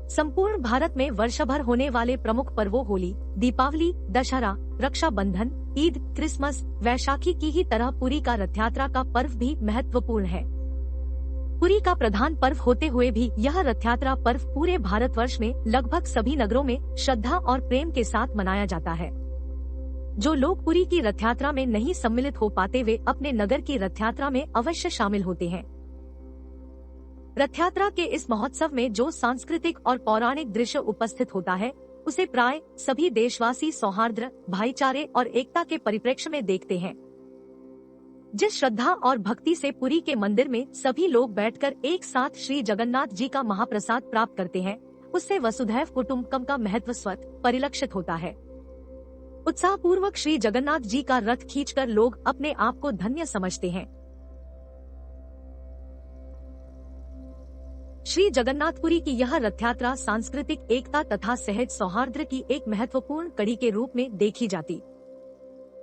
संपूर्ण भारत में वर्षभर होने वाले प्रमुख पर्वों होली, दीपावली, दशहरा, रक्षाबंधन, ईद, क्रिसमस, वैशाखी की ही तरह पुरी का रथयात्रा का पर्व भी महत्वपूर्ण है। पुरी का प्रधान पर्व होते हुए भी यह रथयात्रा पर्व पूरे भारतवर्ष में लगभग सभी नगरों में श्रद्धा और प्रेम के साथ मनाया जाता है। जो लोग पुरी की रथयात्रा में नहीं सम्मिलित हो पाते, वे अपने नगर की रथयात्रा में अवश्य शामिल होते हैं। रथयात्रा के इस महोत्सव में जो सांस्कृतिक और पौराणिक दृश्य उपस्थित होता है, उसे प्राय सभी देशवासी सौहार्द, भाईचारे और एकता के परिप्रेक्ष्य में देखते हैं। जिस श्रद्धा और भक्ति से पुरी के मंदिर में सभी लोग बैठकर एक साथ श्री जगन्नाथ जी का महाप्रसाद प्राप्त करते हैं, उससे वसुधैव कुटुम्बकम का महत्व स्वतः परिलक्षित होता है। उत्साह पूर्वक श्री जगन्नाथ जी का रथ खींचकर लोग अपने आप को धन्य समझते हैं। श्री जगन्नाथपुरी की यह रथयात्रा सांस्कृतिक एकता तथा सहज सौहार्द की एक महत्वपूर्ण कड़ी के रूप में देखी जाती।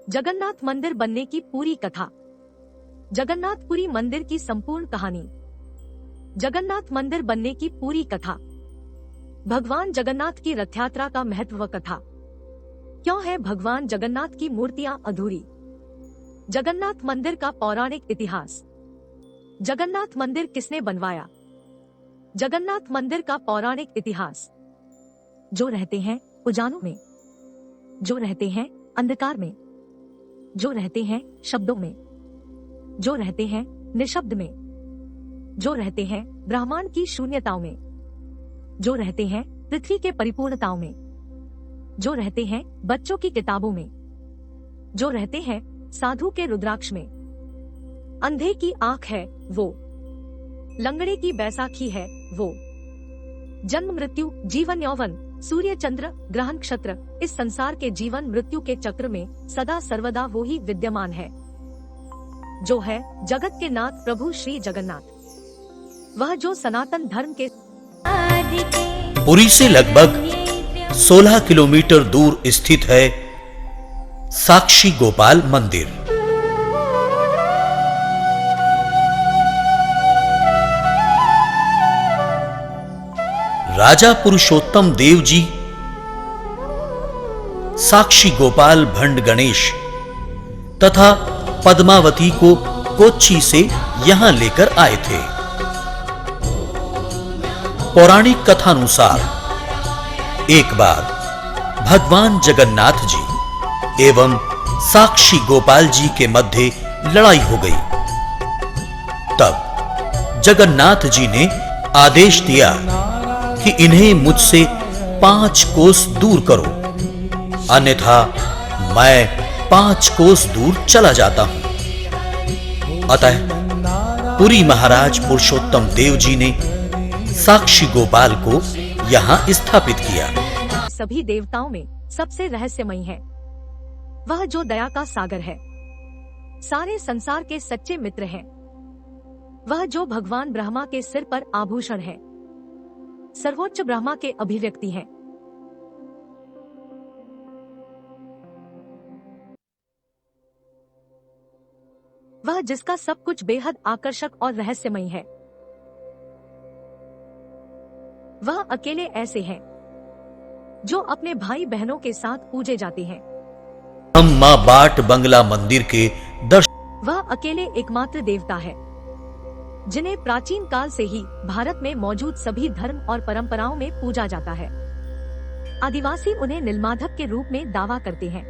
जगन्नाथ मंदिर बनने की पूरी कथा। जगन्नाथपुरी मंदिर की संपूर्ण कहानी। जगन्नाथ मंदिर बनने की पूरी कथा। भगवान जगन्नाथ की रथयात्रा का महत्व कथा। क्यों है भगवान जगन्नाथ की मूर्तियां अधूरी? जगन्नाथ मंदिर का पौराणिक इतिहास। जगन्नाथ मंदिर किसने बनवाया? जगन्नाथ मंदिर का पौराणिक इतिहास। जो रहते हैं उजालों में, जो रहते हैं अंधकार में, जो रहते हैं शब्दों में, जो रहते हैं निशब्द में, जो रहते हैं ब्रह्मांड की शून्यताओं में, जो रहते हैं पृथ्वी के परिपूर्णताओं में, जो रहते हैं बच्चों की किताबों में, जो रहते हैं साधु के रुद्राक्ष में। अंधे की आंख है वो, लंगड़े की बैसाखी है वो। जन्म मृत्यु, जीवन यौवन, सूर्य चंद्र, ग्रह नक्षत्र, इस संसार के जीवन मृत्यु के चक्र में सदा सर्वदा वो ही विद्यमान है, जो है जगत के नाथ प्रभु श्री जगन्नाथ। वह जो सनातन धर्म के पुरी से लगभग 16 किलोमीटर दूर स्थित है साक्षी गोपाल मंदिर। राजा पुरुषोत्तम देव जी साक्षी गोपाल भंड गणेश तथा पद्मावती को कोच्चि से यहां लेकर आए थे। पौराणिक कथानुसार एक बार भगवान जगन्नाथ जी एवं साक्षी गोपाल जी के मध्य लड़ाई हो गई। तब जगन्नाथ जी ने आदेश दिया कि इन्हें मुझसे 5 कोस दूर करो, अन्यथा मैं 5 कोस दूर चला जाता हूं। अतः पुरी महाराज पुरुषोत्तम देव जी ने साक्षी गोपाल को यहाँ स्थापित किया। सभी देवताओं में सबसे रहस्यमयी है वह जो दया का सागर है, सारे संसार के सच्चे मित्र हैं। वह जो भगवान ब्रह्मा के सिर पर आभूषण है, सर्वोच्च ब्रह्मा के अभिव्यक्ति हैं। वह जिसका सब कुछ बेहद आकर्षक और रहस्यमयी है। वह अकेले ऐसे हैं जो अपने भाई बहनों के साथ पूजे जाते हैं। हम मां बाट बंगला मंदिर के दर्शन। वह अकेले एकमात्र देवता है जिन्हें प्राचीन काल से ही भारत में मौजूद सभी धर्म और परंपराओं में पूजा जाता है। आदिवासी उन्हें नीलमाधव के रूप में दावा करते हैं।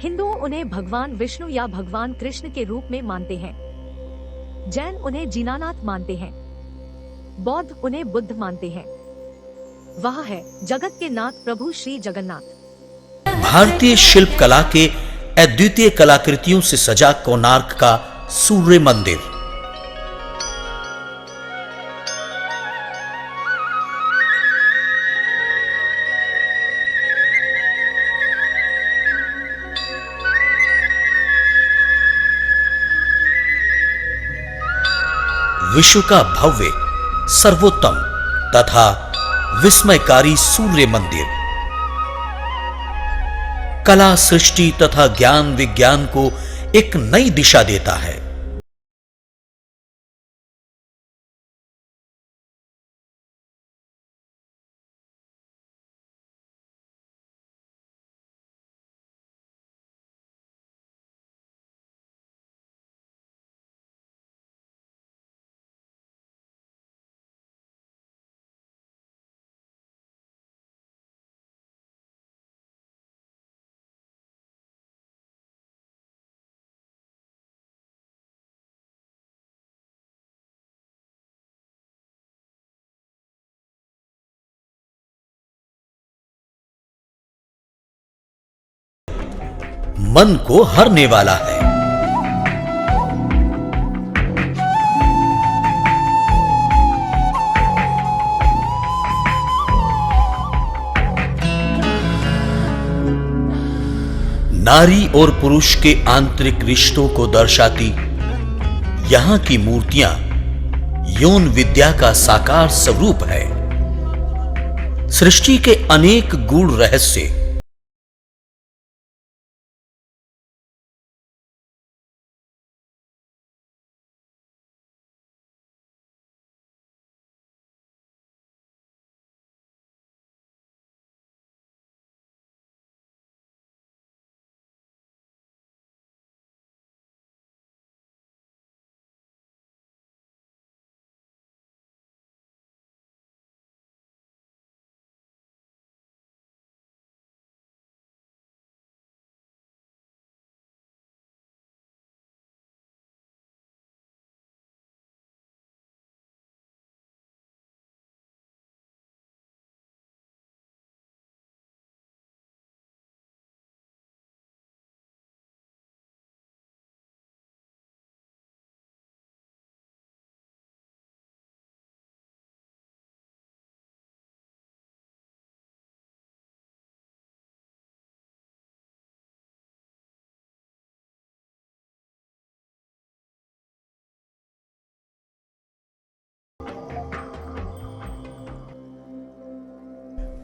हिंदुओं उन्हें भगवान विष्णु या भगवान कृष्ण के रूप में मानते हैं। जैन उन्हें जीनानाथ मानते हैं। बौद्ध उन्हें बुद्ध मानते हैं। वह है जगत के नाथ प्रभु श्री जगन्नाथ। भारतीय शिल्प कला के अद्वितीय कलाकृतियों से सजा कोणार्क का सूर्य मंदिर। विश्व का भव्य, सर्वोत्तम तथा विस्मयकारी सूर्य मंदिर कला, सृष्टि तथा ज्ञान विज्ञान को एक नई दिशा देता है। मन को हरने वाला है। नारी और पुरुष के आंतरिक रिश्तों को दर्शाती यहां की मूर्तियां यौन विद्या का साकार स्वरूप है। सृष्टि के अनेक गूढ़ रहस्य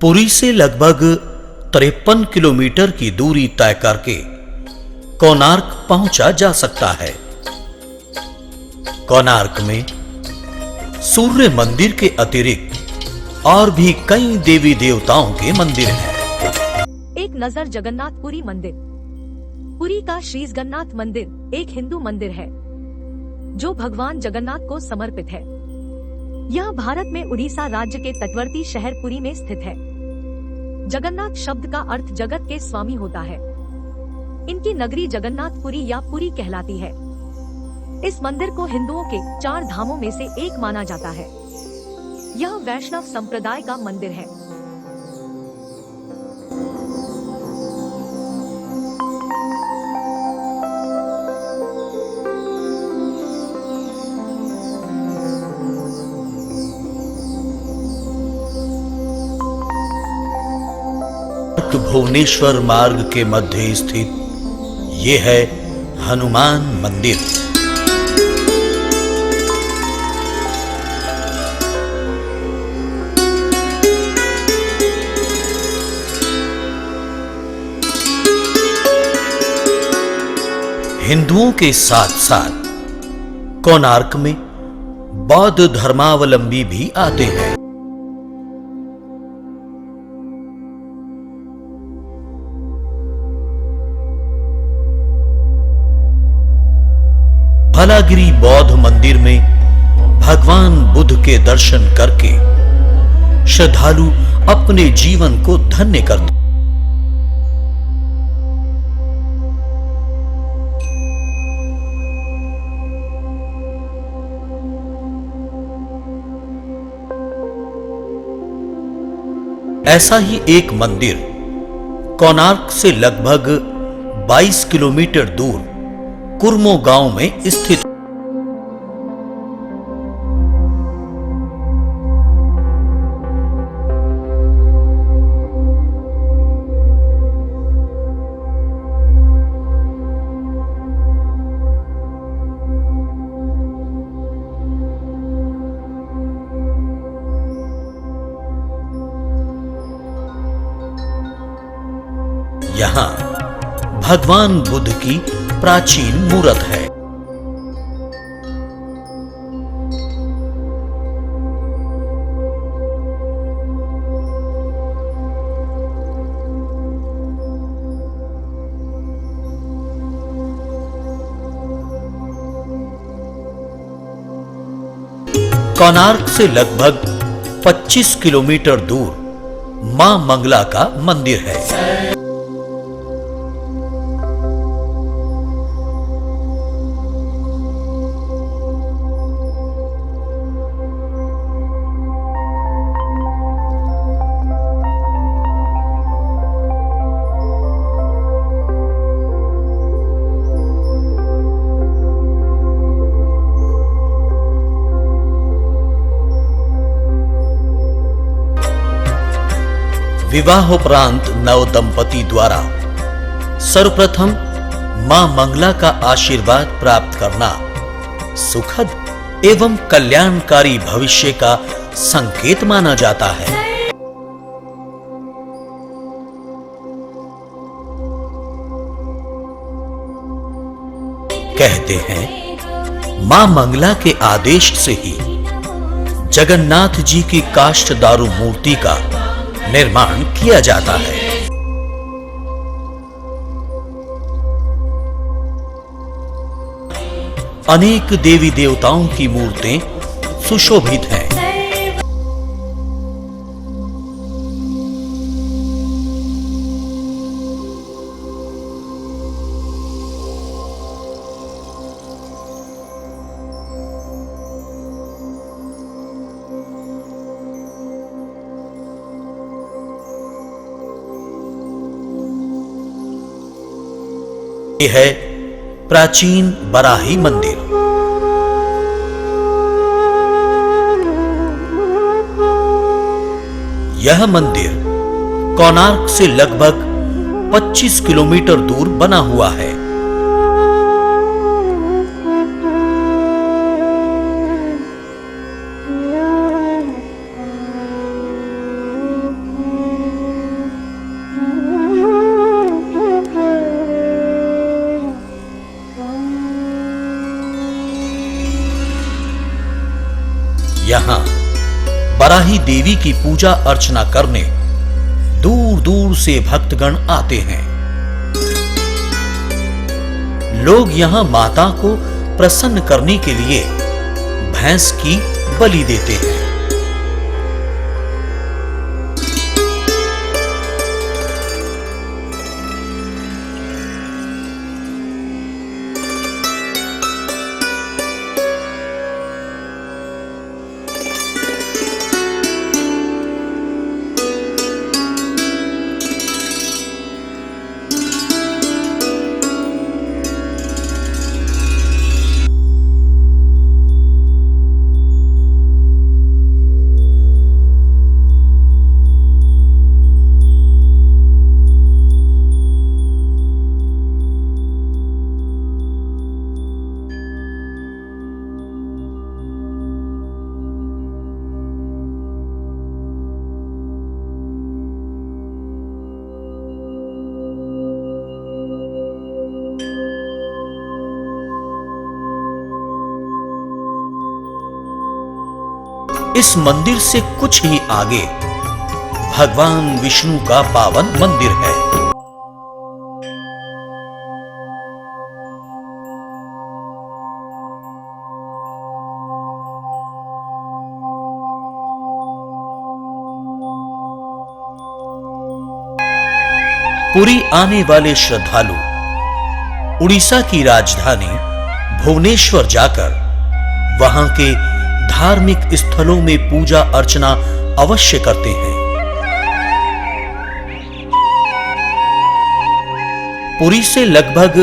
पुरी से लगभग 53 किलोमीटर की दूरी तय करके कोणार्क पहुंचा जा सकता है। कोणार्क में सूर्य मंदिर के अतिरिक्त और भी कई देवी देवताओं के मंदिर हैं। एक नजर जगन्नाथपुरी मंदिर। पुरी का श्री जगन्नाथ मंदिर एक हिंदू मंदिर है जो भगवान जगन्नाथ को समर्पित है। यह भारत में उड़ीसा राज्य के तटवर्ती शहर पुरी में स्थित है। जगन्नाथ शब्द का अर्थ जगत के स्वामी होता है। इनकी नगरी जगन्नाथपुरी या पुरी कहलाती है। इस मंदिर को हिंदुओं के 4 धामों में से एक माना जाता है। यह वैष्णव संप्रदाय का मंदिर है। कोणार्क भुवनेश्वर मार्ग के मध्य स्थित ये है हनुमान मंदिर। हिंदुओं के साथ साथ कोणार्क में बौद्ध धर्मावलंबी भी आते हैं। भलागिरी बौद्ध मंदिर में भगवान बुद्ध के दर्शन करके श्रद्धालु अपने जीवन को धन्य करते। ऐसा ही एक मंदिर कोणार्क से लगभग 22 किलोमीटर दूर कुर्मो गांव में स्थित। यहां भगवान बुद्ध की प्राचीन मूर्त है। कोणार्क से लगभग 25 किलोमीटर दूर मां मंगला का मंदिर है। विवाहोपरांत नव दंपति द्वारा सर्वप्रथम मां मंगला का आशीर्वाद प्राप्त करना सुखद एवं कल्याणकारी भविष्य का संकेत माना जाता है। कहते हैं मां मंगला के आदेश से ही जगन्नाथ जी की काष्ठ दारू मूर्ति का निर्माण किया जाता है। अनेक देवी देवताओं की मूर्तें सुशोभित हैं। यह है प्राचीन बराही मंदिर। यह मंदिर कोणार्क से लगभग 25 किलोमीटर दूर बना हुआ है। यहां बराही देवी की पूजा अर्चना करने दूर दूर से भक्तगण आते हैं। लोग यहां माता को प्रसन्न करने के लिए भैंस की बलि देते हैं। इस मंदिर से कुछ ही आगे भगवान विष्णु का पावन मंदिर है। पुरी आने वाले श्रद्धालु उड़ीसा की राजधानी भुवनेश्वर जाकर वहां के धार्मिक स्थलों में पूजा अर्चना अवश्य करते हैं। पुरी से लगभग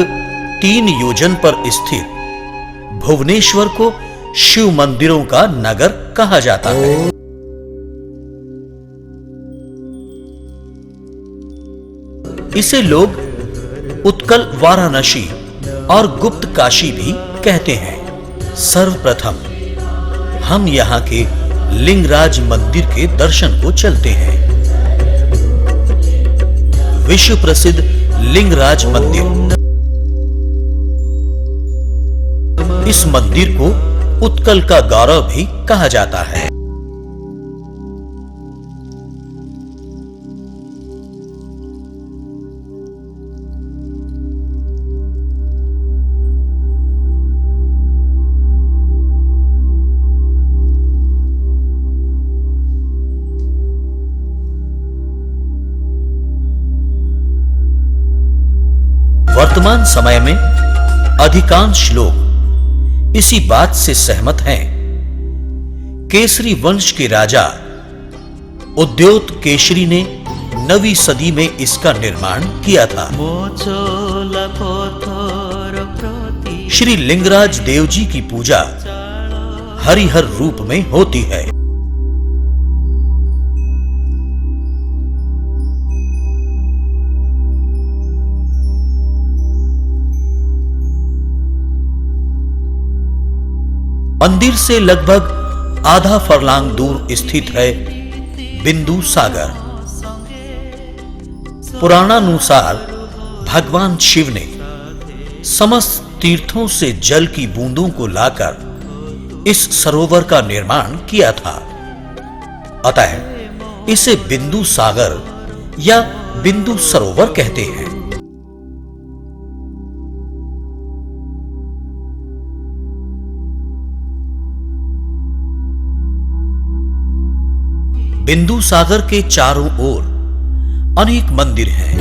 3 योजन पर स्थित भुवनेश्वर को शिव मंदिरों का नगर कहा जाता है। इसे लोग उत्कल वाराणसी और गुप्त काशी भी कहते हैं। सर्वप्रथम हम यहां के लिंगराज मंदिर के दर्शन को चलते हैं। विश्व प्रसिद्ध लिंगराज मंदिर। इस मंदिर को उत्कल का गौरव भी कहा जाता है। वर्तमान समय में अधिकांश लोग इसी बात से सहमत हैं। केसरी वंश के राजा उद्योत केसरी ने 9वीं सदी में इसका निर्माण किया था। श्री लिंगराज देव जी की पूजा हरिहर रूप में होती है। मंदिर से लगभग आधा फरलांग दूर स्थित है बिंदु सागर। पुराणानुसार भगवान शिव ने समस्त तीर्थों से जल की बूंदों को लाकर इस सरोवर का निर्माण किया था। अतः इसे बिंदु सागर या बिंदु सरोवर कहते हैं। बिंदु सागर के चारों ओर अनेक मंदिर हैं।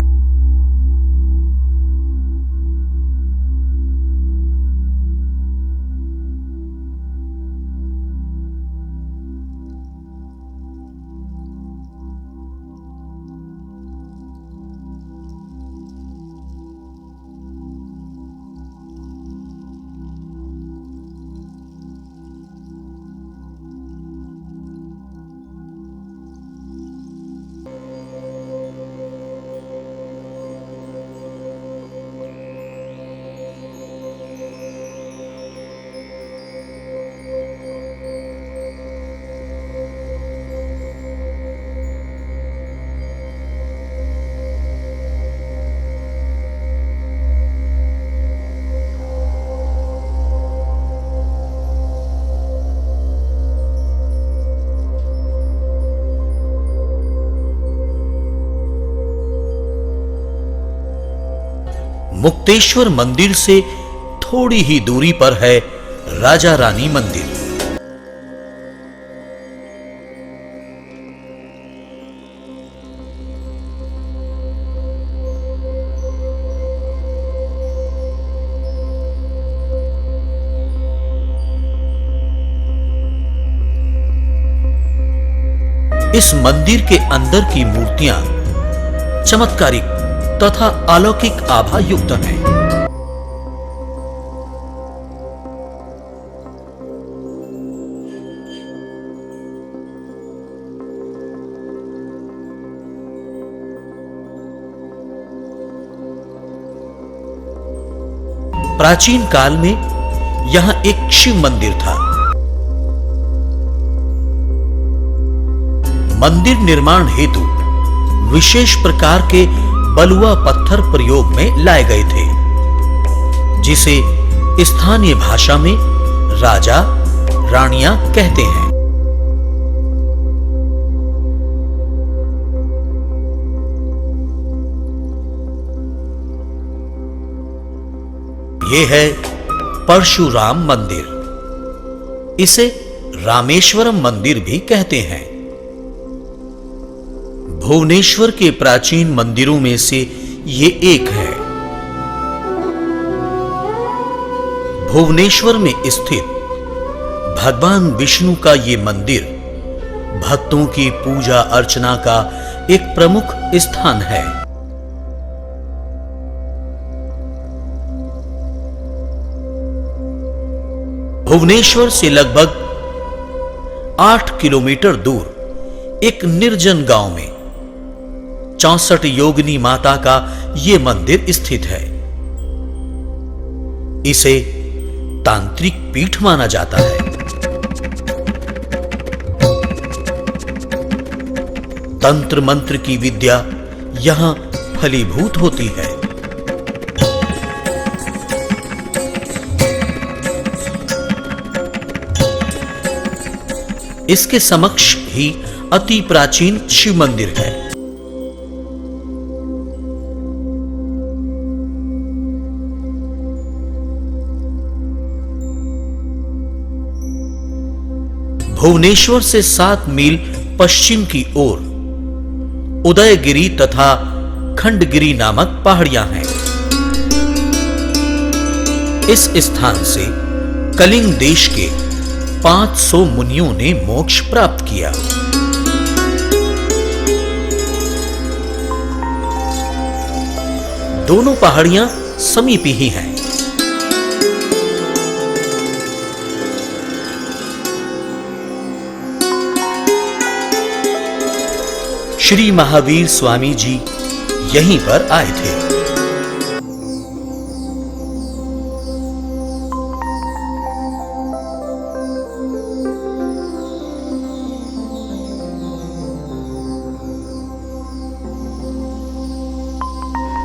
मुक्तेश्वर मंदिर से थोड़ी ही दूरी पर है राजा रानी मंदिर। इस मंदिर के अंदर की मूर्तियां चमत्कारिक तथा अलौकिक आभा युक्त हैं। प्राचीन काल में यहां एक शिव मंदिर था। मंदिर निर्माण हेतु विशेष प्रकार के बलुआ पत्थर प्रयोग में लाए गए थे, जिसे स्थानीय भाषा में राजा रानियां कहते हैं। ये है परशुराम मंदिर। इसे रामेश्वरम मंदिर भी कहते हैं। भुवनेश्वर के प्राचीन मंदिरों में से ये एक है। भुवनेश्वर में स्थित भगवान विष्णु का ये मंदिर भक्तों की पूजा अर्चना का एक प्रमुख स्थान है। भुवनेश्वर से लगभग 8 किलोमीटर दूर एक निर्जन गांव में 64 योगिनी माता का यह मंदिर स्थित है। इसे तांत्रिक पीठ माना जाता है। तंत्र मंत्र की विद्या यहां फलीभूत होती है। इसके समक्ष ही अति प्राचीन शिव मंदिर है। भुवनेश्वर से 7 मील पश्चिम की ओर उदयगिरी तथा खंडगिरी नामक पहाड़ियां हैं। इस स्थान से कलिंग देश के 500 मुनियों ने मोक्ष प्राप्त किया। दोनों पहाड़ियां समीप ही हैं। श्री महावीर स्वामी जी यहीं पर आए थे।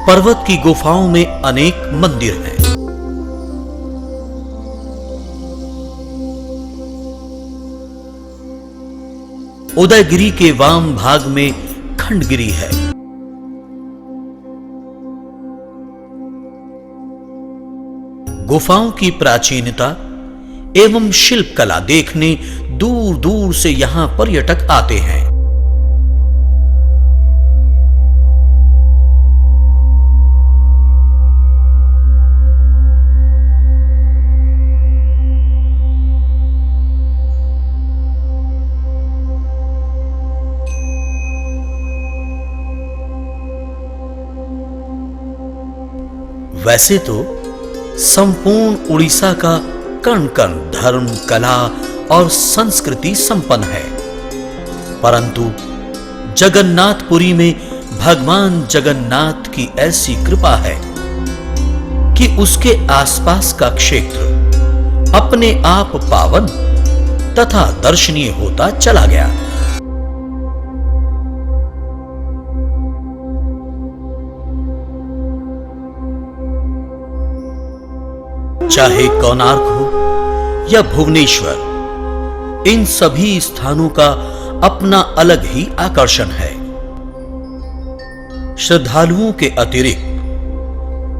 पर्वत की गुफाओं में अनेक मंदिर हैं। उदयगिरी के वाम भाग में खंडगिरी है। गुफाओं की प्राचीनता एवं शिल्प कला देखने दूर दूर से यहां पर्यटक आते हैं। वैसे तो संपूर्ण उड़ीसा का कण कण धर्म, कला और संस्कृति संपन्न है, परंतु जगन्नाथपुरी में भगवान जगन्नाथ की ऐसी कृपा है कि उसके आसपास का क्षेत्र अपने आप पावन तथा दर्शनीय होता चला गया। चाहे कोणार्क हो या भुवनेश्वर, इन सभी स्थानों का अपना अलग ही आकर्षण है। श्रद्धालुओं के अतिरिक्त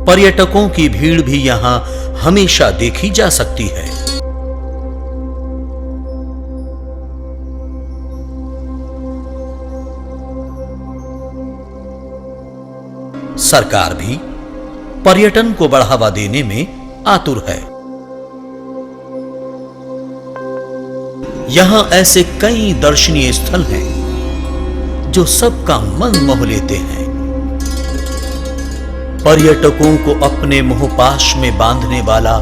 पर्यटकों की भीड़ भी यहां हमेशा देखी जा सकती है। सरकार भी पर्यटन को बढ़ावा देने में आतुर है। यहां ऐसे कई दर्शनीय स्थल हैं जो सबका मन मोह लेते हैं। पर्यटकों को अपने मोहपाश में बांधने वाला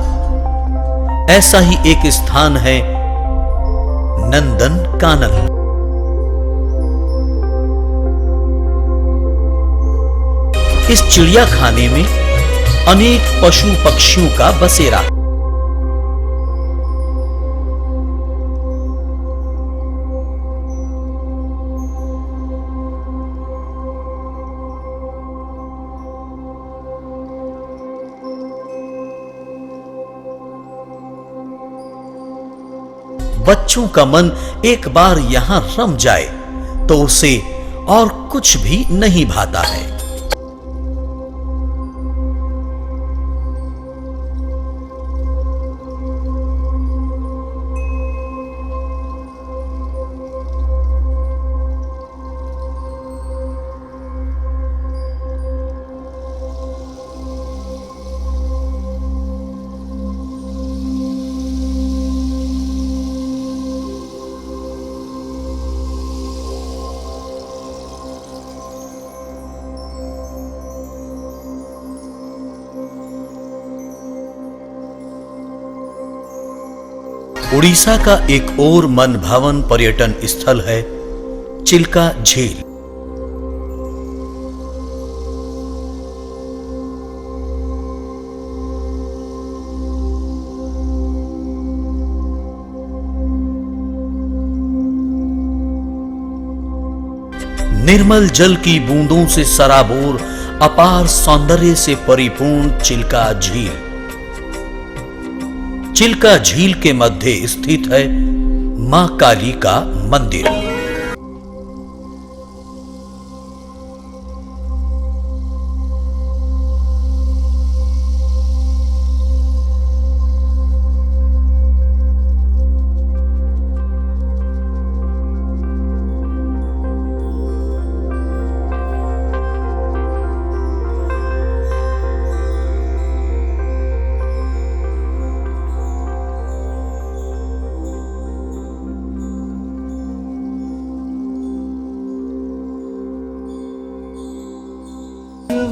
ऐसा ही एक स्थान है नंदन कानन। इस चिड़ियाखाने में अनेक पशु पक्षियों का बसेरा। बच्चों का मन एक बार यहां रम जाए तो उसे और कुछ भी नहीं भाता है। उड़ीसा का एक और मनभावन पर्यटन स्थल है चिल्का झील। निर्मल जल की बूंदों से सराबोर अपार सौंदर्य से परिपूर्ण चिल्का झील। चिल्का झील के मध्य स्थित है मां काली का मंदिर।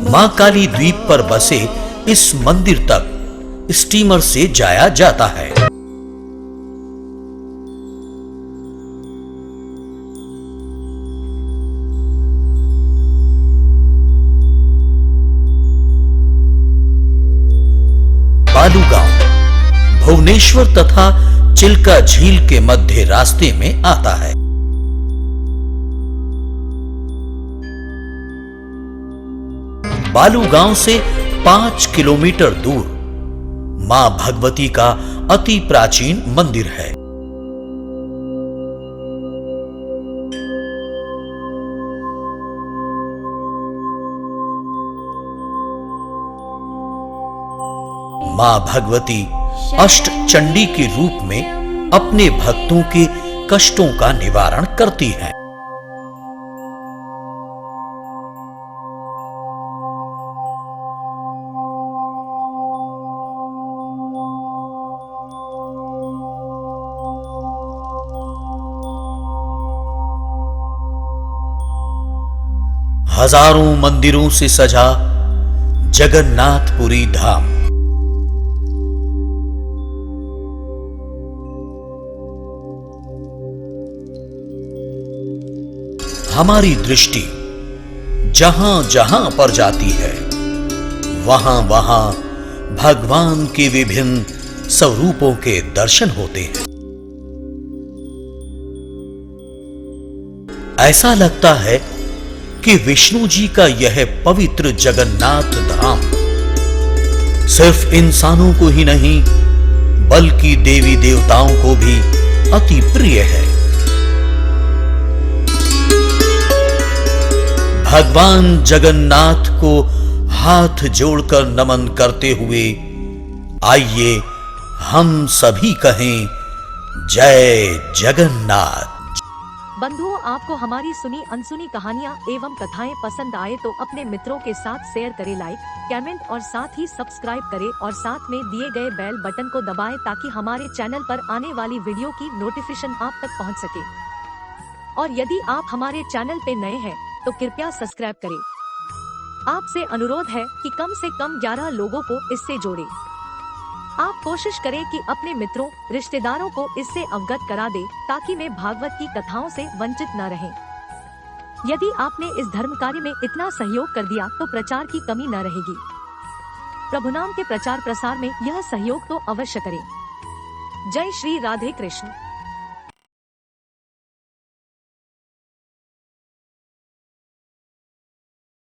मां काली द्वीप पर बसे इस मंदिर तक स्टीमर से जाया जाता है। बालूगांव भुवनेश्वर तथा चिल्का झील के मध्य रास्ते में आता है। बालूगांव से 5 किलोमीटर दूर मां भगवती का अति प्राचीन मंदिर है। मां भगवती अष्ट चंडी के रूप में अपने भक्तों के कष्टों का निवारण करती हैं। हजारों मंदिरों से सजा जगन्नाथपुरी धाम। हमारी दृष्टि जहां जहां पर जाती है वहां वहां भगवान के विभिन्न स्वरूपों के दर्शन होते हैं। ऐसा लगता है कि विष्णु जी का यह पवित्र जगन्नाथ धाम सिर्फ इंसानों को ही नहीं बल्कि देवी देवताओं को भी अति प्रिय है। भगवान जगन्नाथ को हाथ जोड़कर नमन करते हुए आइए हम सभी कहें जय जगन्नाथ। बंधुओं, आपको हमारी सुनी अनसुनी कहानियाँ एवं कथाएं पसंद आए तो अपने मित्रों के साथ शेयर करें, लाइक, कमेंट और साथ ही सब्सक्राइब करें और साथ में दिए गए बेल बटन को दबाएं ताकि हमारे चैनल पर आने वाली वीडियो की नोटिफिकेशन आप तक पहुंच सके। और यदि आप हमारे चैनल पे नए हैं तो कृपया सब्सक्राइब करें। आपसे अनुरोध है कि कम से कम 11 लोगों को इससे जोड़ें। आप कोशिश करें कि अपने मित्रों रिश्तेदारों को इससे अवगत करा दें ताकि वे भागवत की कथाओं से वंचित न रहें। यदि आपने इस धर्म कार्य में इतना सहयोग कर दिया तो प्रचार की कमी न रहेगी। प्रभु नाम के प्रचार प्रसार में यह सहयोग तो अवश्य करें। जय श्री राधे कृष्ण।